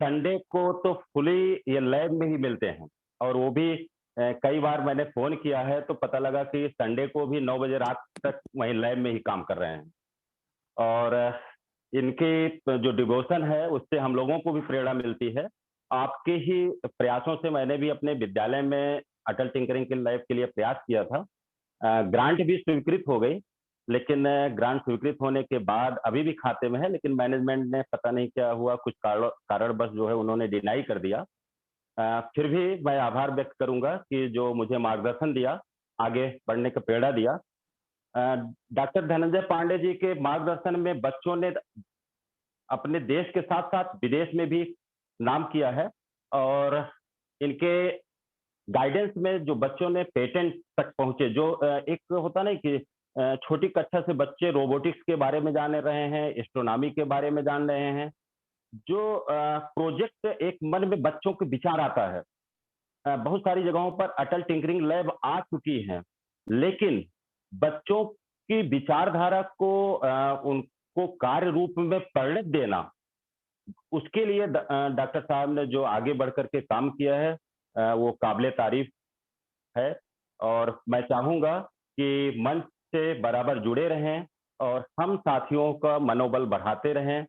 संडे को तो फुली ये लैब में ही मिलते हैं, और वो भी कई बार मैंने फोन किया है तो पता लगा कि संडे को भी 9 बजे रात तक वहीं लैब में ही काम कर रहे हैं। और इनके जो डिवोशन है उससे हम लोगों को भी प्रेरणा मिलती है। आपके ही प्रयासों से मैंने भी अपने विद्यालय में अटल टिंकरिंग लैब के लिए प्रयास किया था। ग्रांट भी स्वीकृत हो गई, लेकिन ग्रांट स्वीकृत होने के बाद अभी भी खाते में है, लेकिन मैनेजमेंट ने पता नहीं क्या हुआ, कुछ कारणवश जो है उन्होंने डिनाई कर दिया। फिर भी मैं आभार व्यक्त करूंगा कि जो मुझे मार्गदर्शन दिया, आगे बढ़ने का प्रेरणा दिया। डॉक्टर धनंजय पांडे जी के मार्गदर्शन में बच्चों ने अपने देश के साथ साथ विदेश में भी नाम किया है, और इनके गाइडेंस में जो बच्चों ने पेटेंट तक पहुंचे, जो एक होता नहीं कि छोटी कक्षा से बच्चे रोबोटिक्स के बारे में जान रहे हैं, एस्ट्रोनॉमी के बारे में जान रहे हैं, जो प्रोजेक्ट एक मन में बच्चों के विचार आता है। बहुत सारी जगहों पर अटल टिंकरिंग लैब आ चुकी हैं, लेकिन बच्चों की विचारधारा को उनको कार्य रूप में परिणत देना, उसके लिए डॉक्टर साहब ने जो आगे बढ़ करके काम किया है वो काबिले तारीफ है। और मैं चाहूंगा कि मंच से बराबर जुड़े रहें और हम साथियों का मनोबल बढ़ाते रहें।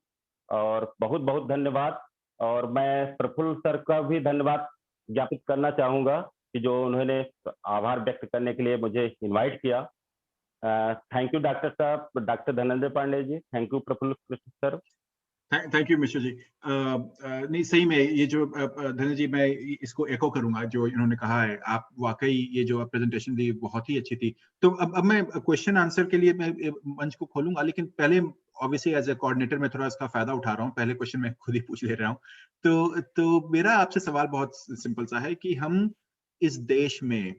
और बहुत बहुत धन्यवाद। और मैं प्रफुल्ल सर का भी धन्यवाद ज्ञापित करना चाहूंगा कि जो उन्होंने आभार व्यक्त करने के लिए मुझे इनवाइट किया। थैंक यू डॉक्टर साहब, doctor Dhananjay Pandey ji, thank you Prafull Krishna sir. Thank you Mishra ji. नहीं, सही में ये जो धनंजय जी, मैं इसको एको करूंगा जो इन्होंने कहा है। आप वाकई ये जो प्रेजेंटेशन दी बहुत ही अच्छी थी। तो अब मैं क्वेश्चन आंसर के लिए मैं मंच को खोलूंगा, लेकिन पहले ऑब्वियसली एज ए कोऑर्डिनेटर मैं थोड़ा इसका फायदा उठा रहा हूँ। पहले क्वेश्चन मैं खुद ही पूछ ले रहा हूँ। तो मेरा आपसे सवाल बहुत सिंपल सा है कि हम इस देश में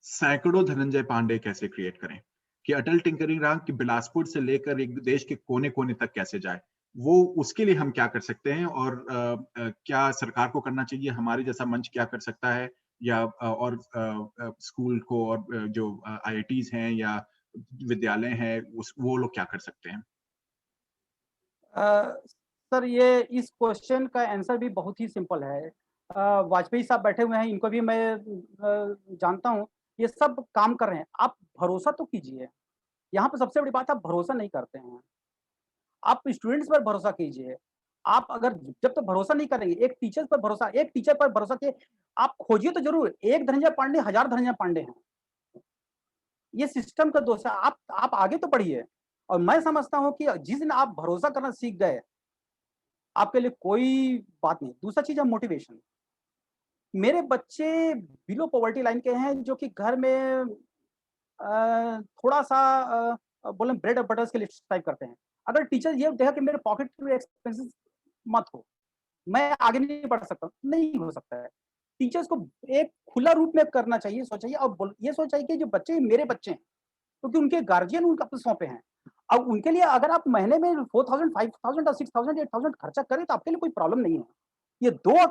सैकड़ों धनंजय पांडे कैसे क्रिएट करें, कि अटल टिंकरिंग लैब की बिलासपुर से लेकर एक देश के कोने कोने तक कैसे जाए, वो उसके लिए हम क्या कर सकते हैं, और क्या सरकार को करना चाहिए, हमारे जैसा मंच क्या कर सकता है, या और स्कूल को और जो आईआईटीज हैं या विद्यालय हैं वो लोग क्या कर सकते हैं? सर, ये इस क्वेश्चन का आंसर भी बहुत ही सिंपल है। वाजपेयी साहब बैठे हुए हैं, इनको भी मैं जानता हूँ, ये सब काम कर रहे हैं। आप भरोसा तो कीजिए। यहाँ पे सबसे बड़ी बात, आप भरोसा नहीं करते हैं। आप स्टूडेंट्स पर भरोसा कीजिए। आप अगर जब तक भरोसा नहीं करेंगे, एक टीचर पर भरोसा किए, आप खोजिए तो जरूर। एक धनंजय पांडे, 1000 धनंजय पांडे हैं। ये सिस्टम का दोष है। आप आगे तो बढ़िए। और मैं समझता हूँ कि जिस दिन आप भरोसा करना सीख गए, आपके लिए कोई बात नहीं। दूसरा चीज है मोटिवेशन। मेरे बच्चे बिलो पॉवर्टी लाइन के हैं, जो कि घर में थोड़ा सा बोले ब्रेड और बटर्स के लिए टाइप करते हैं। अगर टीचर ये देखा कि मेरे पॉकेट में एक्सपेंसेस मत हो, मैं आगे नहीं बढ़ सकता, नहीं हो सकता है। टीचर्स को एक खुला रूप में करना चाहिए, सोचिए। और ये सोचना चाहिए कि जो बच्चे मेरे बच्चे हैं, क्योंकि उनके गार्जियन उनका पे सौंपे हैं। अब उनके लिए अगर आप महीने में 4000, 5000 और 6000, 8000 खर्चा करें, तो आपके लिए कोई प्रॉब्लम नहीं है। ये दो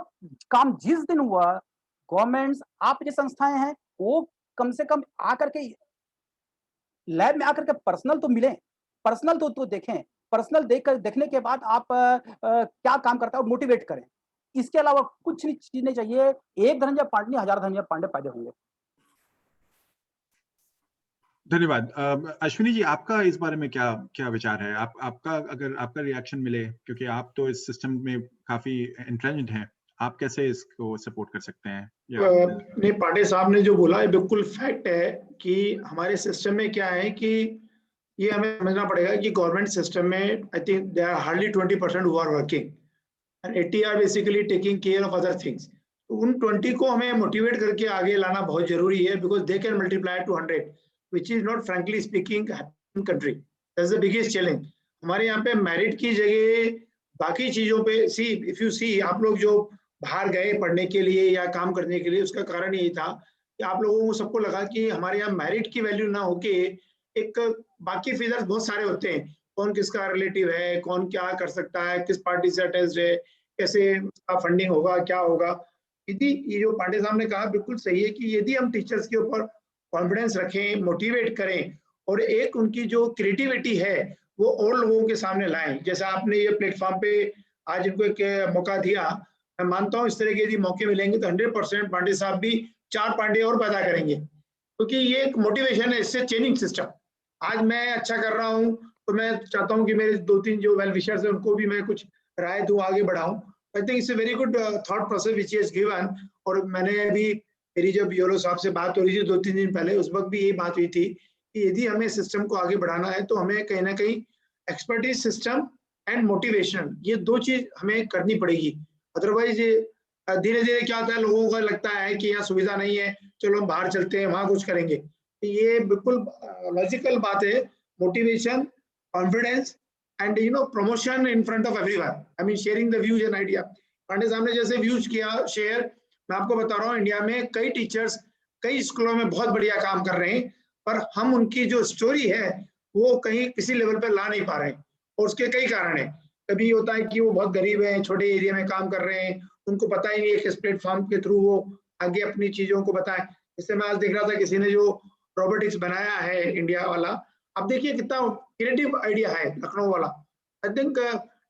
काम जिस दिन हुआ, गवर्नमेंट्स, आप जो संस्थाएं हैं, वो कम से कम आकर के लैब में आकर के पर्सनल तो मिलें, पर्सनल तो देखें। पर्सनल देखने के बाद आप क्या काम करता है और मोटिवेट करें। इसके अलावा कुछ नहीं चीज नहीं चाहिए। एक धनंजय पांडे, 1000 धनंजय पांडे पैदा होंगे। धन्यवाद। अश्विनी जी, आपका इस बारे में क्या क्या विचार है? आपका अगर आपका रिएक्शन मिले, क्योंकि आप तो इस सिस्टम में काफी एंट्रेंज्ड हैं, आप कैसे इसको सपोर्ट कर सकते हैं? नहीं, पांडे साहब ने जो बोला है बिल्कुल फैक्ट है कि हमारे सिस्टम में क्या है कि ये हमें समझना पड़ेगा कि गवर्नमेंट सिस्टम में I think there are hardly 20% who are working and 80 are basically taking care of other things. तो उन 20 को हमें मोटिवेट करके आगे लाना बहुत जरूरी है, because they can multiply two 100, which is not frankly speaking in country. That's the biggest challenge. हमारे यहाँ पे मेरिट की जगह बाकी चीजों पे if you see, आप लोग जो बाहर गए पढ़ने के लिए या काम करने के लिए, उसका कारण यही था कि आप लोगों को सबको लगा कि हमारे यहाँ मेरिट की वैल्यू ना होके एक बाकी फिगर्स बहुत सारे होते हैं, कौन किसका रिलेटिव है, कौन क्या कर सकता है, किस पार्टी से अटैच्ड है, कैसे उसका फंडिंग होगा, क्या होगा। यदि ये जो पांडे साहब ने कहा बिल्कुल सही है कि यदि हम टीचर्स के ऊपर कॉन्फिडेंस रखें, मोटिवेट करें और एक उनकी जो क्रिएटिविटी है वो और लोगों के सामने लाएं। जैसा आपने ये प्लेटफॉर्म पे आज इनको एक मौका दिया, मैं मानता हूँ इस तरह के यदि मौके मिलेंगे तो 100% पांडे साहब भी 4 पांडे और पैदा करेंगे, क्योंकि ये एक मोटिवेशन है, इससे चेंजिंग सिस्टम। आज मैं अच्छा कर रहा हूँ तो मैं चाहता हूँ कि मेरे 2-3 जो वेल विशर्स हैं उनको भी मैं कुछ राय दूं, आगे बढ़ाऊं। I think it's a very good thought process which is given. और मैंने अभी मेरी जब योलो साहब से बात हो रही थी 2-3 दिन पहले, उस वक्त भी यही बात हुई थी कि यदि हमें सिस्टम को आगे बढ़ाना है तो हमें कहीं ना कहीं एक्सपर्टीज सिस्टम एंड मोटिवेशन, ये 2 चीज हमें करनी पड़ेगी। अदरवाइज धीरे धीरे क्या होता है, लोगों को लगता है कि यहाँ सुविधा नहीं है, चलो हम बाहर चलते हैं, वहां कुछ करेंगे। ये बिल्कुल लॉजिकल बात है। Motivation, confidence and promotion in front of everyone, I mean sharing the views and idea. Pandey साहब ने जैसे व्यूज किया शेयर, मैं आपको बता रहा हूँ इंडिया में कई टीचर्स कई स्कूलों में बहुत बढ़िया काम कर रहे हैं, पर हम उनकी जो स्टोरी है वो कहीं किसी लेवल पर ला नहीं पा रहे हैं। और उसके कई कारण है। कभी होता है कि वो बहुत गरीब हैं, छोटे एरिया में काम कर रहे हैं, उनको पता ही नहीं है किस प्लेटफॉर्म के थ्रू वो आगे अपनी चीजों को बताएं। जैसे मैं आज देख रहा था किसी ने जो रोबोटिक्स बनाया है इंडिया वाला, अब देखिए कितना क्रिएटिव आइडिया है लखनऊ वाला। आई थिंक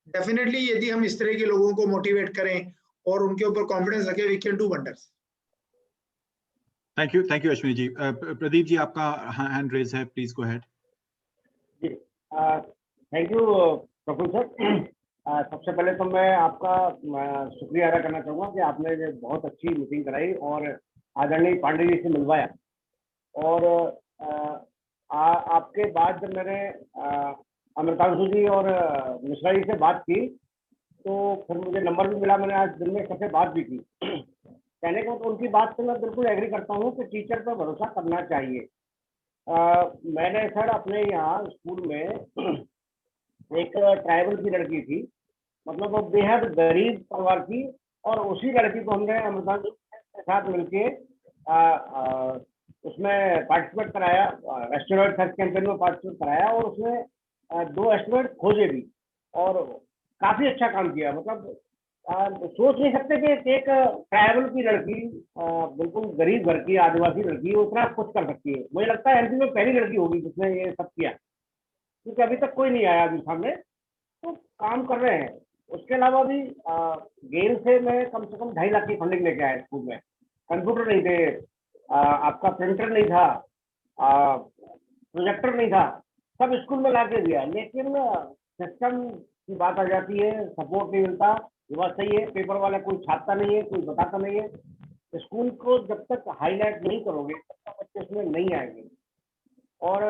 डेफिनेटली यदि हम इस तरह के लोगों को मोटिवेट करें और उनके ऊपर कॉन्फिडेंस रखें, we can do wonders. Thank you Ashwini ji. Pradeep ji आपका हैंड रेज है, please go ahead. Thank you Prafull sir. सबसे पहले तो मैं आपका शुक्रिया अदा करना चाहूँगा कि आपने ये बहुत अच्छी मीटिंग कराई और आदरणीय पांडे जी से मिलवाया। और आपके बाद जब मैंने अमृतांशु जी और मिश्रा जी से बात की तो फिर मुझे नंबर भी मिला, मैंने आज दिन में सबसे बात भी की। कहने को तो उनकी बात से मैं बिल्कुल एग्री करता हूँ कि टीचर पर भरोसा करना चाहिए। मैंने सर अपने यहाँ स्कूल में एक ट्राइबल की लड़की थी, मतलब वो बेहद गरीब परिवार की, और उसी लड़की को हमने अमृतांशु के साथ मिलके उसमें पार्टिसिपेट कराया, एस्ट्रोनॉट सर्च कैंपेन में पार्टिसिपेट कराया, और उसने 2 एस्ट्रोनॉट खोजे भी और काफी अच्छा काम किया। मतलब सोच नहीं सकते कि एक ट्राइबल की लड़की, बिल्कुल गरीब घर की आदिवासी लड़की, वो इतना कुछ कर सकती है। मुझे लगता है एमपी में पहली लड़की होगी जिसने ये सब किया, क्योंकि अभी तक कोई नहीं आया अभी सामने, तो काम कर रहे हैं। उसके अलावा भी गेम से मैं कम से कम 2.5 लाख की फंडिंग लेके आया स्कूल में। कंप्यूटर नहीं थे, आपका प्रिंटर नहीं था, प्रोजेक्टर नहीं था, सब स्कूल में ला के दिया। लेकिन सिस्टम की बात आ जाती है, सपोर्ट नहीं मिलता। ये बात सही है, पेपर वाला कोई छापता नहीं है, कोई बताता नहीं है। स्कूल को जब तक हाईलाइट नहीं करोगे तब तक बच्चे उसमें नहीं आएंगे, और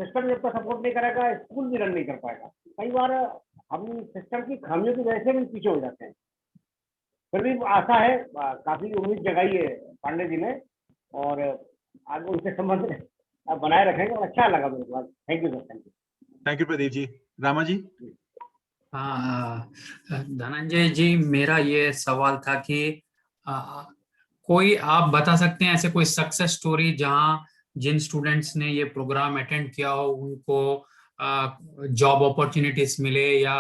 सिस्टम जब तक सपोर्ट नहीं करेगा स्कूल भी रन नहीं कर पाएगा। कई बार हम सिस्टम की खामियों की वजह से भी पीछे हो जाते हैं। फिर भी आशा है, काफी उम्मीद जगाई है पांडे जी ने, और आगे उनसे संबंध बनाए रखेंगे। और अच्छा लगा मेरे को। Thank you sir. Thank you Pradeep ji. Rama ji. हाँ धनंजय जी, मेरा ये सवाल था कि कोई आप बता सकते हैं ऐसे कोई सक्सेस स्टोरी जहां जिन स्टूडेंट्स ने ये प्रोग्राम अटेंड किया हो उनको जॉब अपॉर्चुनिटीज मिले, या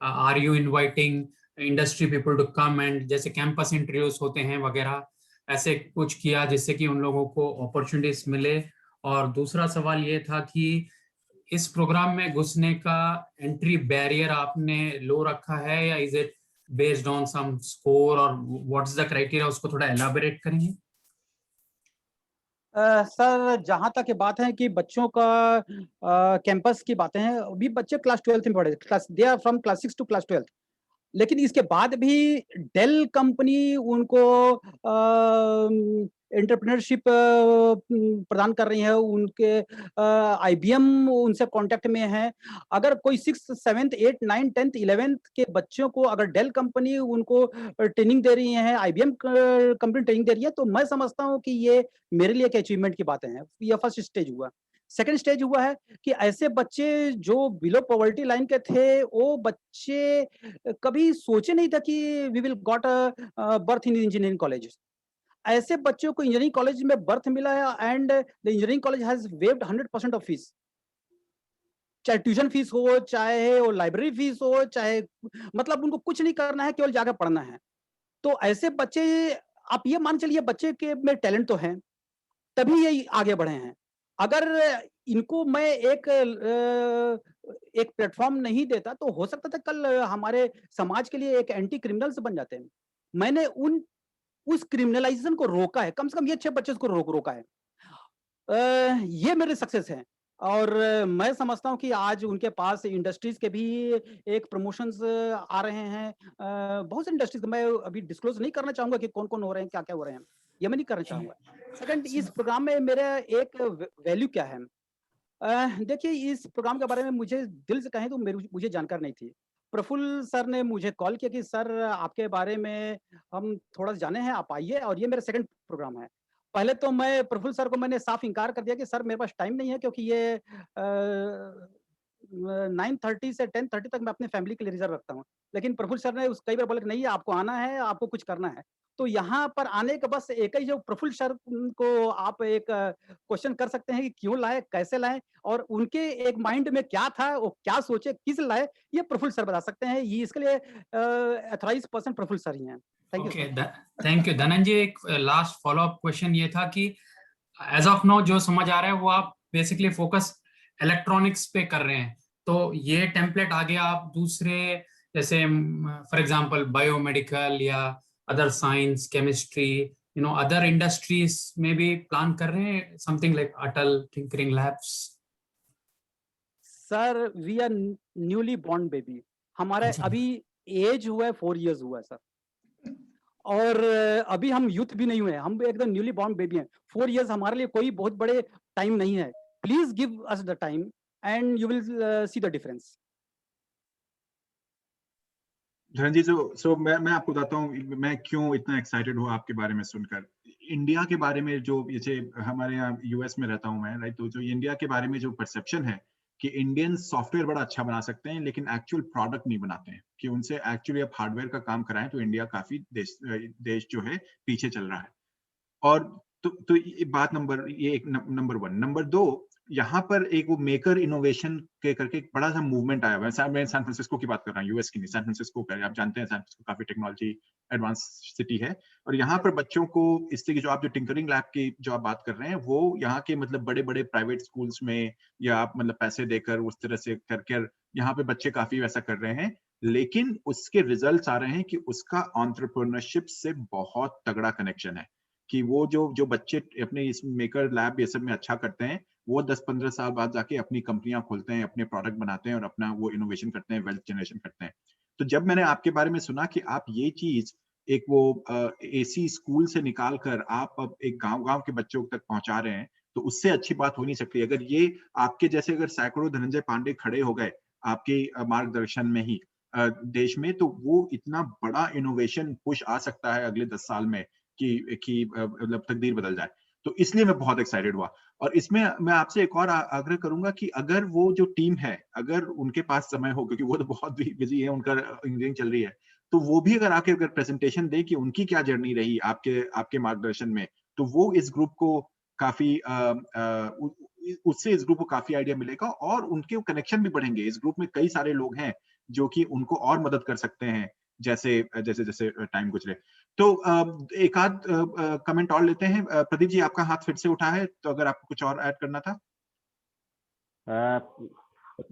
are you inviting industry people to come and जैसे कैंपस इंटरव्यूज होते हैं वगैरह, ऐसे कुछ किया जिससे कि उन लोगों को अपॉर्चुनिटीज मिले। और दूसरा सवाल ये था कि इस प्रोग्राम में घुसने का एंट्री बैरियर आपने लो रखा है, या is it based on some score, और व्हाट इज द क्राइटेरिया, उसको थोड़ा एलाबोरेट करेंगे। सर जहाँ तक ये बात है कि बच्चों का कैंपस की बातें हैं, अभी बच्चे क्लास 12 में पढ़े, class they are from class 6 to class 12, लेकिन इसके बाद भी डेल कंपनी उनको एंटरप्रेन्योरशिप प्रदान कर रही है, उनके आईबीएम उनसे कांटेक्ट में है। अगर कोई 6th 7th 8th 9th 10th 11th के बच्चों को अगर डेल कंपनी उनको ट्रेनिंग दे रही है, आईबीएम कंपनी ट्रेनिंग दे रही है, तो मैं समझता हूँ कि ये मेरे लिए एक अचीवमेंट की बातें हैं। ये फर्स्ट स्टेज हुआ। सेकेंड स्टेज हुआ है कि ऐसे बच्चे जो बिलो पॉवर्टी लाइन के थे, वो बच्चे कभी सोचे नहीं था कि we will got a berth in engineering college. ऐसे बच्चों को इंजीनियरिंग कॉलेज में बर्थ मिला है, and the engineering college has waived 100% of fees, चाहे ट्यूशन फीस हो, चाहे वो लाइब्रेरी फीस हो, चाहे मतलब उनको कुछ नहीं करना है, केवल जाकर पढ़ना है। तो ऐसे बच्चे, आप ये मान चलिए बच्चे के में टैलेंट तो है, तभी ये आगे बढ़े हैं। अगर इनको मैं एक प्लेटफॉर्म नहीं देता तो हो सकता था कल हमारे समाज के लिए एक एंटी क्रिमिनल्स बन जाते हैं। मैंने उस क्रिमिनलाइजेशन को रोका है, कम से कम ये 6 बच्चे को रोका है। ये मेरे सक्सेस हैं और मैं समझता हूँ कि आज उनके पास इंडस्ट्रीज के भी एक प्रमोशंस आ रहे हैं। बहुत से इंडस्ट्रीज मैं अभी डिस्क्लोज नहीं करना चाहूंगा कि कौन-कौन हो रहे हैं, क्या-क्या हो रहे हैं। ये मैं नहीं करना चाहूंगा। सेकंड, इस प्रोग्राम में मेरा एक वैल्यू क्या है? देखिए, इस प्रोग्राम के बारे में मुझे दिल से कहें तो मुझे जानकारी नहीं थी। प्रफुल्ल सर ने मुझे कॉल किया कि सर आपके बारे में हम थोड़ा जाने हैं, आप आइए, और ये मेरा सेकंड प्रोग्राम है। पहले तो मैं प्रफुल्ल सर को मैंने साफ इनकार कर दिया कि सर मेरे पास टाइम नहीं है, क्योंकि ये 9:30 से 10:30 तक मैं अपनी फैमिली के लिए रिज़र्व रखता हूँ। लेकिन प्रफुल्ल सर ने कई बार बोला कि नहीं, आपको आना है, आपको कुछ करना है। तो यहाँ पर आने का बस एक ही, जो प्रफुल्ल सर को आप एक क्वेश्चन कर सकते हैं कि क्यों लाए, कैसे लाए, और उनके एक माइंड में क्या था, वो क्या सोचे, किस लाए, ये प्रफुल्ल सर बता सकते हैं। ये इसके लिए ऑथराइज्ड पर्सन प्रफुल्ल सर ही हैं। Thank you okay, sir. Thank you Dhananjay. एक लास्ट फॉलो अप क्वेश्चन ये था कि एज ऑफ नाउ जो समझ आ रहा है वो आप बेसिकली फोकस इलेक्ट्रॉनिक्स पे कर रहे हैं, तो ये टेम्पलेट आगे आप दूसरे, जैसे फॉर एग्जांपल बायोमेडिकल या other science, chemistry, other industries में भी प्लान कर रहे हैं, something like Atal tinkering labs? Sir we are newly born baby. हमारा अच्छा। अभी एज हुआ है, 4 इयर्स हुआ है सर, और अभी हम यूथ भी नहीं हुए हैं, हम एकदम न्यूली बॉर्न बेबी हैं। 4 इयर्स हमारे लिए कोई बहुत बड़े टाइम नहीं है। Please give us the time and you will see the difference. Dhananjay, so मैं आपको बताता हूँ मैं क्यों इतना एक्साइटेड हूँ आपके बारे में सुनकर। इंडिया के बारे में जो, जैसे हमारे यहाँ यूएस में रहता हूँ मैं, राइट, तो जो इंडिया के बारे में जो परसेप्शन है कि इंडियन सॉफ्टवेयर बड़ा अच्छा बना सकते हैं लेकिन एक्चुअल प्रोडक्ट नहीं बनाते हैं, कि उनसे एक्चुअली आप हार्डवेयर का काम कराएं तो इंडिया काफी देश जो है पीछे चल रहा है। और तो ये बात ये एक नंबर 1। नंबर 2, यहाँ पर एक वो मेकर इनोवेशन के करके एक बड़ा सा मूवमेंट आया हुआ है। मैं सैन फ्रांसिस्को की बात कर रहा हूँ, यूएस की नहीं, सैन फ्रांसिस्को का। आप जानते हैं सैन फ्रांसिस्को काफी टेक्नोलॉजी एडवांस सिटी है, और यहाँ पर बच्चों को इससे की जो आप जो टिंकरिंग लैब की जो आप बात कर रहे हैं, वो यहाँ के मतलब बड़े बड़े प्राइवेट स्कूल्स में, या आप मतलब पैसे देकर उस तरह से करके यहाँ पे बच्चे काफी वैसा कर रहे हैं। लेकिन उसके रिजल्ट्स आ रहे हैं कि उसका एंटरप्रेन्योरशिप से बहुत तगड़ा कनेक्शन है, कि वो जो बच्चे अपने इस मेकर लैब ये सब में अच्छा करते हैं, वो 10-15 साल बाद जाके अपनी कंपनियां खोलते हैं, अपने प्रोडक्ट बनाते हैं और अपना वो इनोवेशन करते हैं, वेल्थ जनरेशन करते हैं। तो जब मैंने आपके बारे में सुना कि आप ये चीज एक वो एसी स्कूल से निकाल कर आप अब एक गांव के बच्चों तक पहुंचा रहे हैं, तो उससे अच्छी बात हो नहीं सकती। अगर ये आपके जैसे अगर सैकड़ों धनंजय पांडे खड़े हो गए आपके मार्गदर्शन में ही देश में, तो वो इतना बड़ा इनोवेशन पुश आ सकता है अगले 10 साल में कि मतलब तकदीर बदल जाए। तो इसलिए मैं बहुत एक्साइटेड हुआ। और इसमें मैं आपसे एक और आग्रह करूंगा कि अगर वो जो टीम है, अगर उनके पास समय हो, क्योंकि वो तो बहुत बिजी है, उनका इंजीनियरिंग चल रही है, तो वो भी अगर आके अगर प्रेजेंटेशन दे कि उनकी क्या जर्नी रही आपके मार्गदर्शन में, तो वो इस ग्रुप को काफी उससे इस ग्रुप को काफी आइडिया मिलेगा और उनके कनेक्शन भी बढ़ेंगे। इस ग्रुप में कई सारे लोग हैं जो कि उनको और मदद कर सकते हैं जैसे जैसे जैसे टाइम गुजरे। तो एक आध कमेंट और लेते हैं। प्रदीप जी, आपका हाथ फिर से उठा है, तो अगर आपको कुछ और ऐड करना था।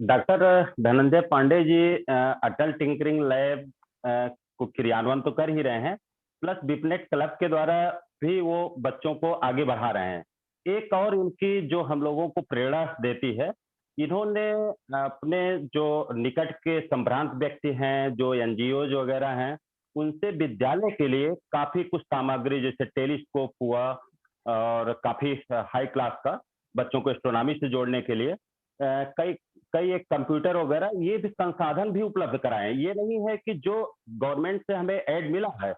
डॉक्टर धनंजय पांडे जी अटल टिंकरिंग लैब को क्रियान्वयन तो कर ही रहे हैं, प्लस बिपनेट क्लब के द्वारा भी वो बच्चों को आगे बढ़ा रहे हैं। एक और इनकी जो हम लोगों को प्रेरणा देती है, इन्होंने अपने जो निकट के संभ्रांत व्यक्ति हैं, जो एनजीओ जो वगैरह हैं, उनसे विद्यालय के लिए काफी कुछ सामग्री, जैसे टेलीस्कोप हुआ और काफी हाई क्लास का बच्चों को एस्ट्रोनॉमी से जोड़ने के लिए कई कई एक कंप्यूटर वगैरह ये भी संसाधन भी उपलब्ध कराएं। ये नहीं है कि जो गवर्नमेंट से हमें ऐड मिला है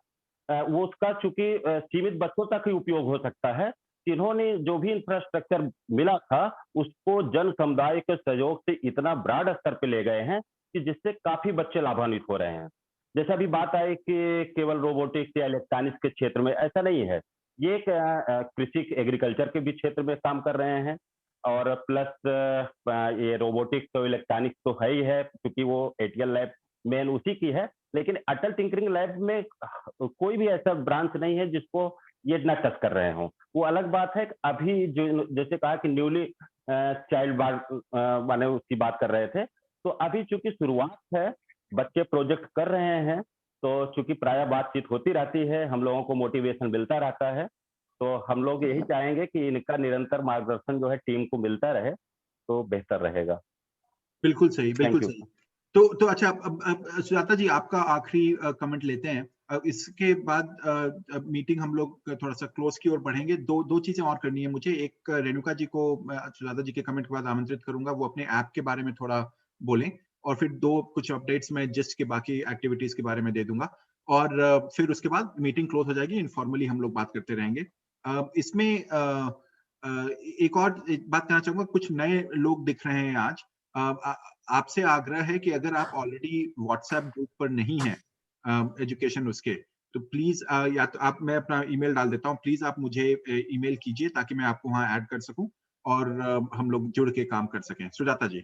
वो उसका चूंकि सीमित बच्चों तक ही उपयोग हो सकता है। इन्होंने जो भी इंफ्रास्ट्रक्चर मिला था उसको जन समुदाय के सहयोग से इतना ब्रॉड स्तर पे ले गए हैं कि जिससे काफी बच्चे लाभान्वित हो रहे हैं। जैसे अभी बात आई कि केवल रोबोटिक्स या इलेक्ट्रॉनिक्स के क्षेत्र में, ऐसा नहीं है। ये कृषि एग्रीकल्चर के भी क्षेत्र में काम कर रहे हैं, और प्लस ये रोबोटिक्स तो इलेक्ट्रॉनिक्स तो है ही है, क्योंकि वो एटीएल लैब मेन उसी की है। लेकिन अटल टिंकरिंग लैब में कोई भी ऐसा ब्रांच नहीं है जिसको ये न टच कर रहे हों। वो अलग बात है। अभी जो जैसे कहा कि न्यूली चाइल्ड वाले उसकी बात कर रहे थे, तो अभी चूंकि शुरुआत है, बच्चे प्रोजेक्ट कर रहे हैं, तो चूंकि प्राय बातचीत होती रहती है, हम लोगों को मोटिवेशन मिलता रहता है, तो हम लोग यही चाहेंगे कि इनका निरंतर मार्गदर्शन जो है टीम को मिलता रहे तो बेहतर रहेगा। बिल्कुल सही, बिल्कुल you. सही। तो अच्छा, अब सुजाता जी आपका आखिरी कमेंट लेते हैं। अब इसके बाद मीटिंग हम लोग थोड़ा सा क्लोज की ओर बढ़ेंगे। दो चीजें और करनी है मुझे। एक, रेणुका जी को सुजाता जी के कमेंट के बाद आमंत्रित करूंगा, वो अपने ऐप के बारे में थोड़ा बोलें, और फिर कुछ अपडेट्स मैं जिस्ट के बाकी एक्टिविटीज के बारे में दे दूंगा, और फिर उसके बाद मीटिंग क्लोज हो जाएगी। इनफॉर्मली हम लोग बात करते रहेंगे। इसमें एक और बात कहना चाहूंगा, कुछ नए लोग दिख रहे हैं आज। आपसे आग्रह है कि अगर आप ऑलरेडी व्हाट्सएप ग्रुप पर नहीं हैं एजुकेशन उसके, तो प्लीज या तो आप, मैं अपना ईमेल डाल देता हूं, प्लीज आप मुझे ईमेल कीजिए ताकि मैं आपको वहां ऐड कर सकूं और हम लोग जुड़ के काम कर सकें। सुजाता जी।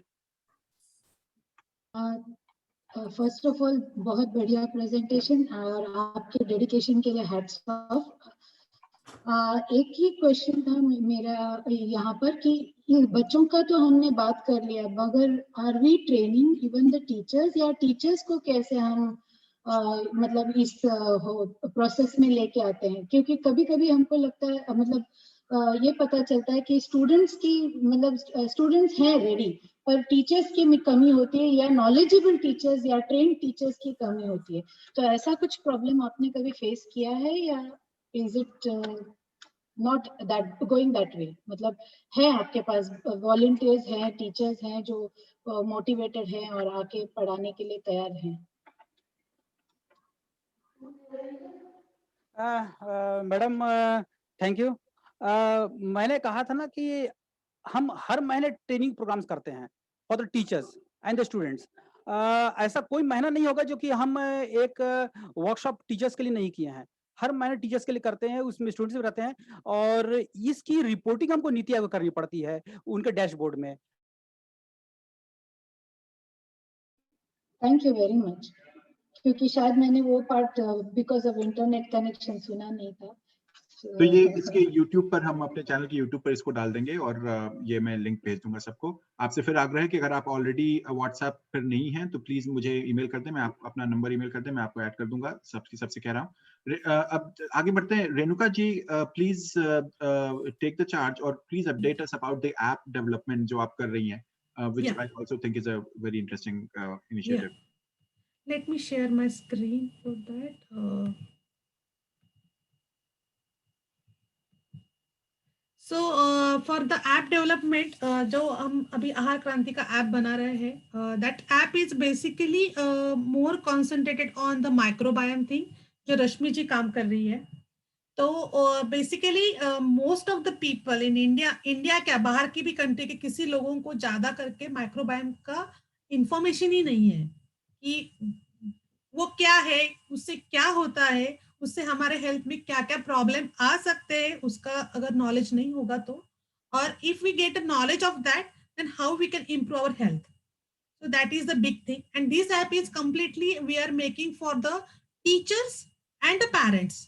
फर्स्ट ऑफ ऑल बहुत बढ़िया प्रेजेंटेशन और आपके डेडिकेशन के लिए हैट्स ऑफ। एक ही क्वेश्चन था मेरा यहाँ पर कि बच्चों का तो हमने बात कर लिया, मगर are we training even the teachers, या टीचर्स को कैसे हम मतलब इस प्रोसेस में लेके आते हैं? क्योंकि कभी कभी हमको लगता है मतलब ये पता चलता है कि स्टूडेंट्स की मतलब स्टूडेंट्स हैं रेडी, पर टीचर्स की कमी होती है, या नॉलेजेबल टीचर्स या ट्रेन टीचर्स की कमी होती है। तो ऐसा कुछ प्रॉब्लम आपने कभी फेस किया है, या is it not that going that way? मतलब है आपके पास वॉलंटियर्स हैं, टीचर्स हैं जो मोटिवेटेड हैं और आके पढ़ाने के लिए तैयार हैं? Madam thank you. मैंने कहा था ना कि हम हर महीने ट्रेनिंग प्रोग्राम्स करते हैं for the teachers and the students. ऐसा कोई महीना नहीं होगा जो कि हम एक वर्कशॉप टीचर्स के लिए नहीं किए हैं। हर महीने टीचर्स के लिए करते हैं, उसमें स्टूडेंट्स भी रहते हैं, और इसकी रिपोर्टिंग हमको नीति आयोग करनी पड़ती है उनके डैशबोर्ड में। थैंक यू वेरी मच, क्योंकि शायद मैंने वो part because of internet connection सुना नहीं था। तो ये इसके YouTube पर, हम अपने चैनल के YouTube पर इसको डाल देंगे, और ये मैं लिंक भेज दूंगा सबको। आपसे फिर आग्रह है कि अगर आप ऑलरेडी WhatsApp पर नहीं हैं तो प्लीज मुझे ईमेल कर दें, मैं अपना नंबर ईमेल कर दें, मैं आपको ऐड कर दूंगा। सबसे कह रहा हूँ। अब आगे बढ़ते हैं। Renuka ji, please take the charge और please update us about the app development जो आप कर रही हैं, which I also think is a very interesting initiative. Let me share my screen for that. So for the app development, जो हम अभी आहार क्रांति का ऐप बना रहे हैं, that app is basically more concentrated on the microbiome thing, जो रश्मि जी काम कर रही है। तो basically most of the people in India क्या बाहर की भी कंट्री के किसी लोगों को ज्यादा करके माइक्रोबायोम का इंफॉर्मेशन ही नहीं है कि वो क्या है, उससे क्या होता है, उससे हमारे हेल्थ में क्या क्या प्रॉब्लम आ सकते हैं, उसका अगर नॉलेज नहीं होगा तो, और if we get a knowledge of that then how we can improve our health. So that is the big thing, and this app is completely we are making for the teachers and the parents,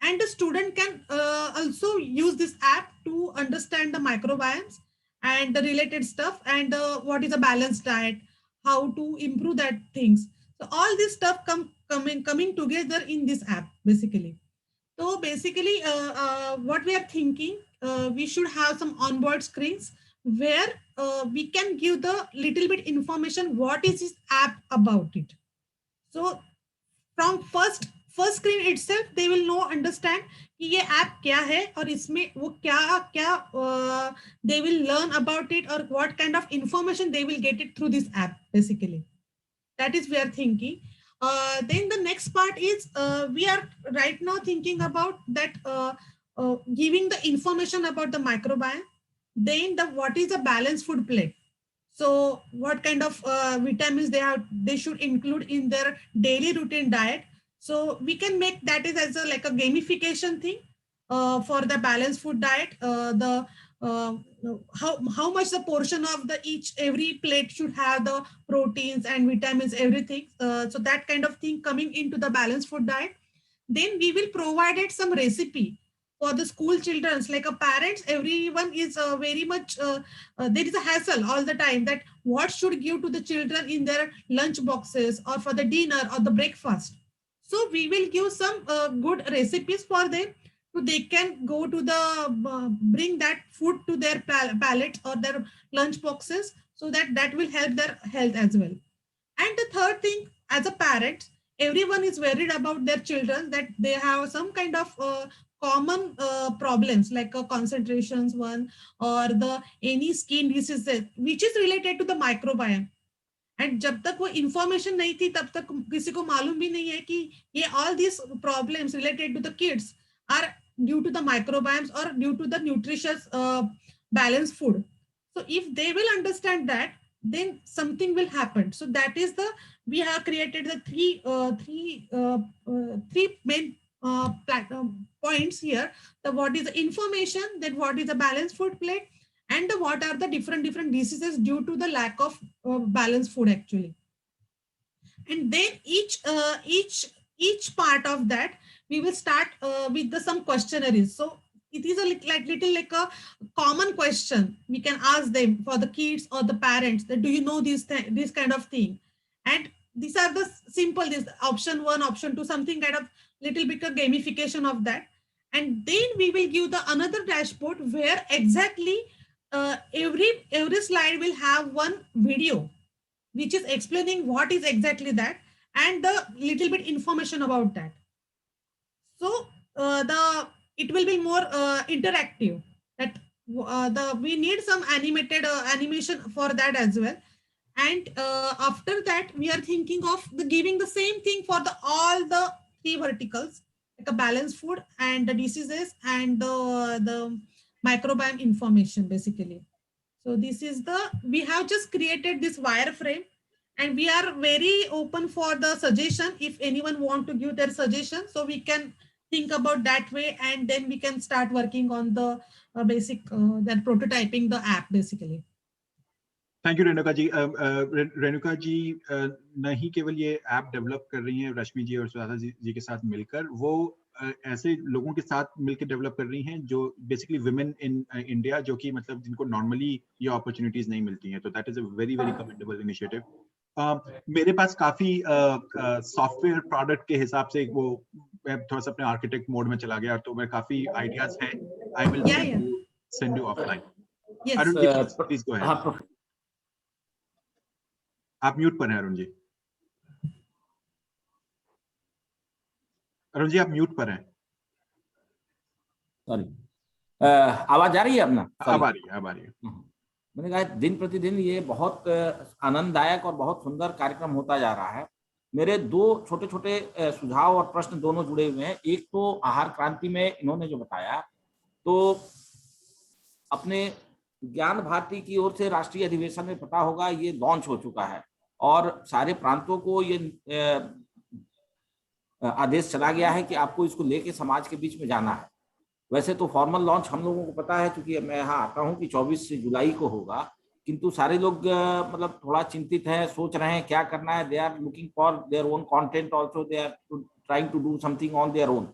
and the student can also use this app to understand the microbiomes and the related stuff, and what is a balanced diet, how to improve that things. So all this stuff coming together in this app basically. So basically what we are thinking, we should have some onboard screens where we can give the little bit information what is this app about it. So from first screen itself they will know understand कि ये app क्या है और इसमें वो क्या they will learn about it or what kind of information they will get it through this app basically. That is we are thinking. Then the next part is we are right now thinking about that giving the information about the microbiome. Then what is a balanced food plate. So what kind of vitamins they should include in their daily routine diet. So we can make that is as like a gamification thing for the balanced food diet. How much the portion of the every plate should have the proteins and vitamins, everything. So that kind of thing coming into the balanced food diet. Then we will provide it some recipe for the school children's, like a parents, everyone is very much, there is a hassle all the time that what should give to the children in their lunch boxes or for the dinner or the breakfast. So we will give some good recipes for them, so they can go to the bring that food to their pallets or their lunch boxes, so that will help their health as well. And the third thing, as a parent, everyone is worried about their children, that they have some kind of common problems like concentrations one, or the any skin diseases which is related to the microbiome. And जब तक वो information नहीं थी तब तक किसी को मालूम भी नहीं है कि ये all this problems related to the kids are due to the microbiomes और due to the nutritious balance food. So if they will understand that, then something will happen. So that is the, we have created the three main points here. The what is the information, then what is the balanced food plate, and what are the different diseases due to the lack of balanced food actually. And then each part of that we will start with some questionnaires. So it is a little like a common question we can ask them for the kids or the parents, that do you know this kind of thing. And these are the simple, this option 1, option 2, something kind of little bit of gamification of that. And then we will give the another dashboard where exactly every slide will have one video which is explaining what is exactly that and the little bit information about that. So it will be more interactive. That we need some animated animation for that as well. And after that, we are thinking of giving the same thing for all the 3 verticals, like a balanced food and the diseases and the microbiome information basically. So this is we have just created this wireframe, and we are very open for the suggestion. If anyone want to give their suggestion, so we can think about that way, and then we can start working on the basic that prototyping the app basically. Thank you Renuka ji. Renuka ji नहीं केवल ये app develop कर रही हैं रश्मि जी और सुजाता जी के साथ मिलकर, वो ऐसे लोगों के साथ मिलकर डेवलप कर रही हैं जो बेसिकली वुमेन इन इंडिया, जो कि मतलब जिनको नॉर्मली ये अपॉर्चुनिटीज नहीं मिलती हैं. तो that is a very very commendable initiative. मेरे पास काफी सॉफ्टवेयर प्रोडक्ट के हिसाब से वो मैं थोड़ा सा अपने आर्किटेक्ट मोड में चला गया, तो मैं काफी आइडियाज हैं. I will send you offline. Arun ji please go ahead. आप म्यूट पर हैं अरुण जी. अरुण जी आप म्यूट पर हैं. सॉरी, आवाज आ रही है अपना? अब आ रही है. मैंने कहा दिन प्रतिदिन ये बहुत आनंददायक और बहुत सुंदर कार्यक्रम होता जा रहा है. मेरे 2 छोटे छोटे सुझाव और प्रश्न दोनों जुड़े हुए हैं. एक तो आहार क्रांति में इन्होंने जो बताया, तो अपने ज्ञान भारती की ओर से राष्ट्रीय अधिवेशन में पता होगा ये लॉन्च हो चुका है और सारे प्रांतों को ये आदेश चला गया है कि आपको इसको लेके समाज के बीच में जाना है. वैसे तो फॉर्मल लॉन्च हम लोगों को पता है, क्योंकि मैं यहाँ आता हूँ, कि 24 जुलाई को होगा, किंतु सारे लोग मतलब थोड़ा चिंतित हैं, सोच रहे हैं क्या करना है. They are looking for their own content also, they are trying to do something on their own.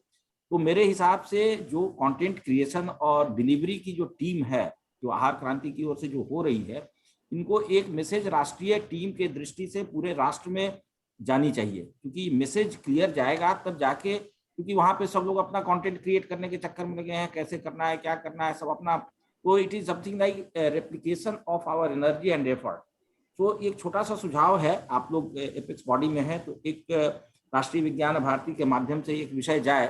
तो मेरे हिसाब से जो कंटेंट क्रिएशन और डिलीवरी की जो टीम है, जो आहार क्रांति की ओर से जो हो रही है, इनको एक मैसेज राष्ट्रीय टीम के दृष्टि से पूरे राष्ट्र में जानी चाहिए, क्योंकि मैसेज क्लियर जाएगा तब जाके, क्योंकि वहां पे सब लोग अपना कंटेंट क्रिएट करने के चक्कर में लगे हैं, कैसे करना है, क्या करना है, सब अपना. तो it is something like replication of our energy and effort. तो एक छोटा सा सुझाव है, आप लोग एपेक्स बॉडी में है, तो एक राष्ट्रीय विज्ञान भारती के माध्यम से एक विषय जाए,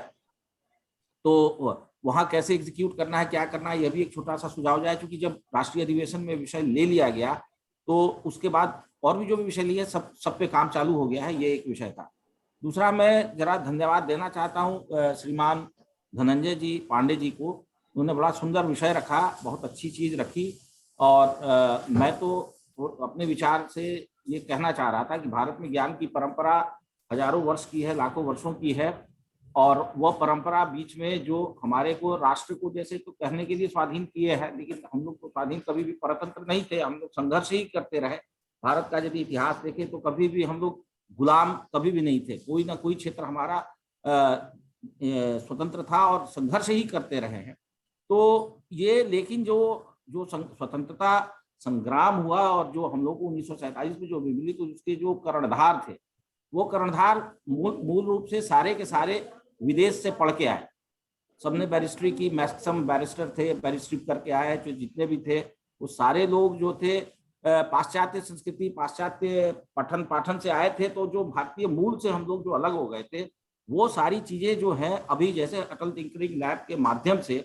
तो वहां कैसे एग्जीक्यूट करना है, क्या करना है, यह भी एक छोटा सा सुझाव जाए. क्योंकि जब राष्ट्रीय अधिवेशन में विषय ले लिया गया, तो उसके बाद और भी जो भी विषय लिए सब पे काम चालू हो गया है. ये एक विषय था. दूसरा, मैं जरा धन्यवाद देना चाहता हूँ श्रीमान धनंजय जी पांडे जी को. उन्होंने बड़ा सुंदर विषय रखा, बहुत अच्छी चीज रखी. और मैं तो अपने विचार से ये कहना चाह रहा था कि भारत में ज्ञान की परंपरा हजारों वर्ष की है, लाखों वर्षों की है, और वह परंपरा बीच में जो हमारे को राष्ट्र को जैसे तो कहने के लिए स्वाधीन किए हैं, लेकिन हम लोग तो स्वाधीन कभी भी परतंत्र नहीं थे, हम लोग संघर्ष ही करते रहे. भारत का यदि इतिहास देखें तो कभी भी हम लोग गुलाम कभी भी नहीं थे. कोई ना कोई क्षेत्र हमारा स्वतंत्र था और संघर्ष ही करते रहे हैं. तो ये, लेकिन जो स्वतंत्रता संग्राम हुआ और जो हम लोग को 1947 में जो मिली, तो उसके जो कर्णधार थे वो कर्णधार मूल रूप से सारे के सारे विदेश से पढ़ के आए। सबने बैरिस्ट्री की, मैक्सिमम बैरिस्टर थे, बैरिस्ट्री करके आए, जो जितने भी थे वो सारे लोग जो थे पाश्चात्य संस्कृति, पाश्चात्य पठन पाठन से आए थे। तो जो भारतीय मूल से हम लोग जो अलग हो गए थे, वो सारी चीजें जो हैं अभी जैसे अटल टिंकरिंग लैब के माध्यम से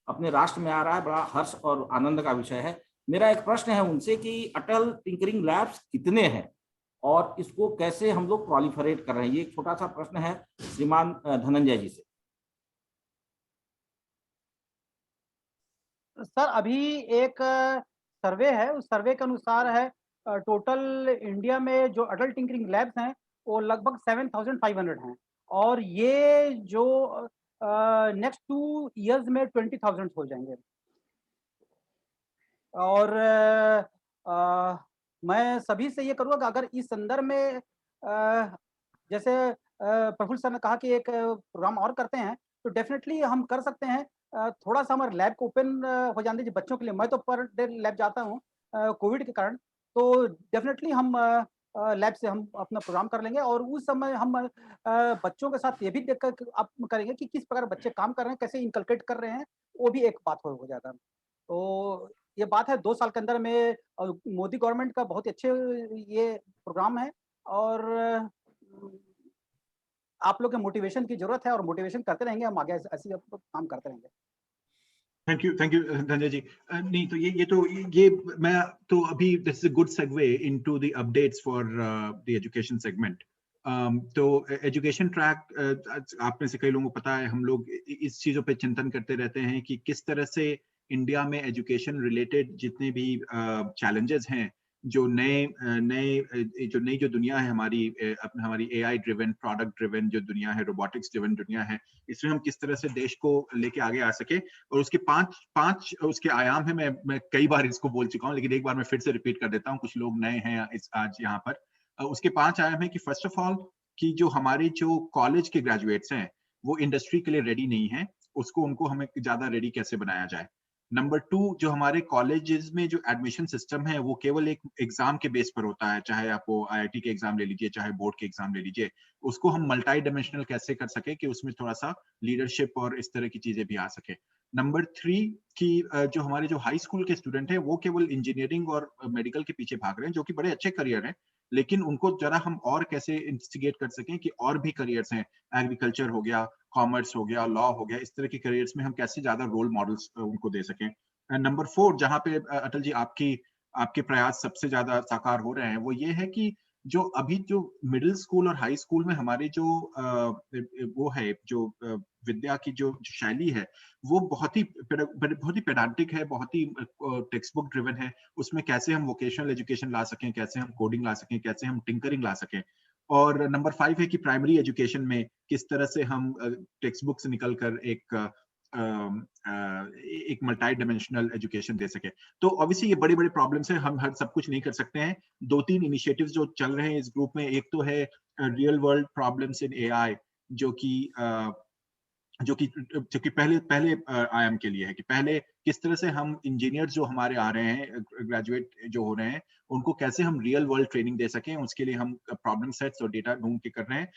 अपने राष्ट्र में आ रहा है, बड़ा हर्ष और आनंद का विषय है। मेरा एक प्रश्न है उनसे कि अटल टिंकरिंग लैब्स कितने हैं और इसको कैसे हम लोग प्रोलिफरेट कर रहे हैं? ये एक छोटा सा प्रश्न है श्रीमान धनंजय जी से। सर अभी एक सर्वे है, उस सर्वे के अनुसार है टोटल इंडिया में जो अडल्ट टिंकरिंग लैब्स हैं वो लगभग 7,500 हैं, और ये जो नेक्स्ट 2 इयर्स में 20,000 हो जाएंगे। और मैं सभी से ये करूँगा कि अगर इस संदर्भ में जैसे प्रफुल्ल सर ने कहा कि एक प्रोग्राम और करते हैं, तो डेफिनेटली हम कर सकते हैं। थोड़ा सा हमारे लैब को ओपन हो जाने दीजिए बच्चों के लिए। मैं तो पर डे लैब जाता हूँ कोविड के कारण, तो डेफिनेटली हम लैब से हम अपना प्रोग्राम कर लेंगे, और उस समय हम बच्चों के साथ ये भी देख कर आप करेंगे कि किस प्रकार बच्चे काम कर रहे हैं, कैसे इनकलकेट कर रहे हैं, वो भी एक बात हो जाएगा। तो ये बात है 2 साल के अंदर में मोदी गवर्नमेंट का बहुत ही अच्छे ये प्रोग्राम है, और आप लोग के मोटिवेशन की जरूरत है, और मोटिवेशन करते रहेंगे हम आगे, ऐसे काम करते रहेंगे। Thank you Dhananjay ji. नहीं तो ये मैं तो अभी this is a good segue into the updates for the education segment. तो एजुकेशन ट्रैक आप में से कई लोगों को पता है, हम लोग इस चीजों पे चिंतन करते रहते हैं कि किस तरह से इंडिया में एजुकेशन रिलेटेड जितने भी चैलेंजेस हैं, जो नई जो दुनिया है हमारी AI ड्रिवन, प्रोडक्ट ड्रिवन जो दुनिया है, रोबोटिक्स ड्रिवन दुनिया है, इसमें हम किस तरह से देश को लेके आगे आ सके। और उसके पांच उसके आयाम है। मैं कई बार इसको बोल चुका हूँ, लेकिन एक बार मैं फिर से रिपीट कर देता हूँ, कुछ लोग नए हैं आज यहाँ पर। उसके 5 आयाम है कि फर्स्ट ऑफ ऑल कि जो हमारे जो कॉलेज के ग्रेजुएट्स हैं वो इंडस्ट्री के लिए रेडी नहीं है, उनको हमें ज्यादा रेडी कैसे बनाया जाए। नंबर 2, जो हमारे कॉलेजेस में जो एडमिशन सिस्टम है वो केवल एक एग्जाम के बेस पर होता है, चाहे आप वो IIT के एग्जाम ले लीजिए, चाहे बोर्ड के एग्जाम ले लीजिए, उसको हम मल्टी डायमेंशनल कैसे कर सके कि उसमें थोड़ा सा लीडरशिप और इस तरह की चीजें भी आ सके। नंबर 3 कि जो हमारे जो हाई स्कूल के स्टूडेंट हैं वो केवल इंजीनियरिंग और मेडिकल के पीछे भाग रहे हैं, जो कि बड़े अच्छे करियर हैं, लेकिन उनको जरा हम और कैसे इंस्टिगेट कर सकें कि और भी करियर्स हैं, एग्रीकल्चर हो गया, कॉमर्स हो गया, लॉ हो गया, इस तरह के करियर्स में हम कैसे ज्यादा रोल मॉडल्स उनको दे सकें। नंबर 4 जहां पे अटल जी आपके प्रयास सबसे ज्यादा साकार हो रहे हैं, वो ये है कि जो अभी जो मिडिल स्कूल और हाई स्कूल में हमारी जो वो है, जो विद्या की जो शैली है, वो बहुत ही पेडांटिक है, बहुत ही टेक्स्ट बुक ड्रिवन है। उसमें कैसे हम वोकेशनल एजुकेशन ला सकें, कैसे हम कोडिंग ला सकें, कैसे हम टिंकरिंग ला सकें। और नंबर 5 है कि प्राइमरी एजुकेशन में किस तरह से हम टेक्स्ट बुक से निकलकर एक मल्टी डायमेंशनल एजुकेशन दे सके। तो ऑब्वियसली ये बड़े-बड़े प्रॉब्लम्स हैं, हम हर सब कुछ नहीं कर सकते हैं। 2-3 इनिशिएटिव्स जो चल रहे हैं इस ग्रुप में, एक तो है real world problems in AI, जो कि पहले आयाम के लिए है कि पहले किस तरह से हम इंजीनियर जो हमारे आ रहे हैं, ग्रेजुएट जो हो रहे हैं, उनको कैसे हम रियल वर्ल्ड ट्रेनिंग दे सकें, उसके लिए हम प्रॉब्लम सेट्स और डेटा ढूंढ के कर रहे हैं।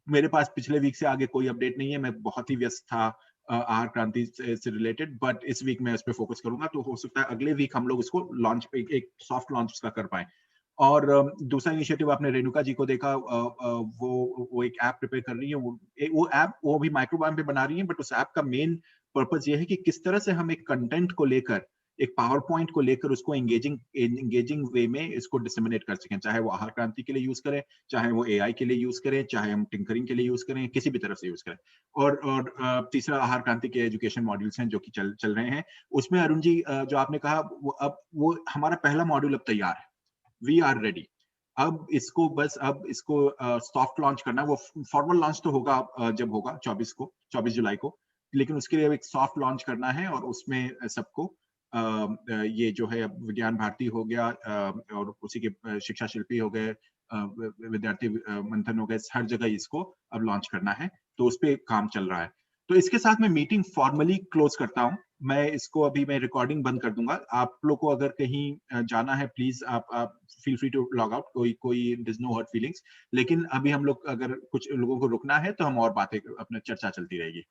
मेरे पास पिछले वीक से आगे कोई अपडेट नहीं है, मैं बहुत ही व्यस्त था आहार क्रांति से रिलेटेड, बट इस वीक मैं इस पे फोकस करूंगा, तो हो सकता है अगले वीक हम लोग इसको लॉन्च एक सॉफ्ट लॉन्च उसका कर पाए। और दूसरा इनिशिएटिव आपने रेणुका जी को देखा, वो एक ऐप प्रिपेयर कर रही है, वो ऐप वो भी माइक्रोबायोम पे बना रही है, बट उस ऐप का मेन पर्पस ये है कि किस तरह से हम एक कंटेंट को लेकर, एक पावर पॉइंट को लेकर उसको एंगेजिंग वे में इसको डिसेमिनेट कर सकें, चाहे वो आहार क्रांति के लिए यूज करें, चाहे वो AI के लिए यूज करें, चाहे हम टिंकरिंग के लिए यूज करें, किसी भी तरफ से यूज करें। और तीसरा आहार क्रांति के एजुकेशन मॉड्यूल्स हैं जो कि चल रहे हैं। उसमें अरुण जी जो आपने कहा, वो हमारा पहला मॉड्यूल अब तैयार है, वी आर रेडी। अब इसको सॉफ्ट लॉन्च करना, वो फॉर्मल लॉन्च तो होगा जब होगा 24 जुलाई को, लेकिन उसके लिए एक सॉफ्ट लॉन्च करना है, और उसमें सबको ये जो है विज्ञान भारती हो गया, और उसी के शिक्षा शिल्पी हो गए, विद्यार्थी मंथन हो गए, हर जगह इसको अब लॉन्च करना है, तो उस पर काम चल रहा है। तो इसके साथ मैं मीटिंग फॉर्मली क्लोज करता हूँ। मैं इसको अभी मैं रिकॉर्डिंग बंद कर दूंगा। आप लोग को अगर कहीं जाना है प्लीज आप feel free to log out, कोई दिस नो हर्ट फीलिंग्स। लेकिन अभी हम लोग अगर कुछ लोगों को रुकना है तो हम और बातें अपना चर्चा चलती रहेगी।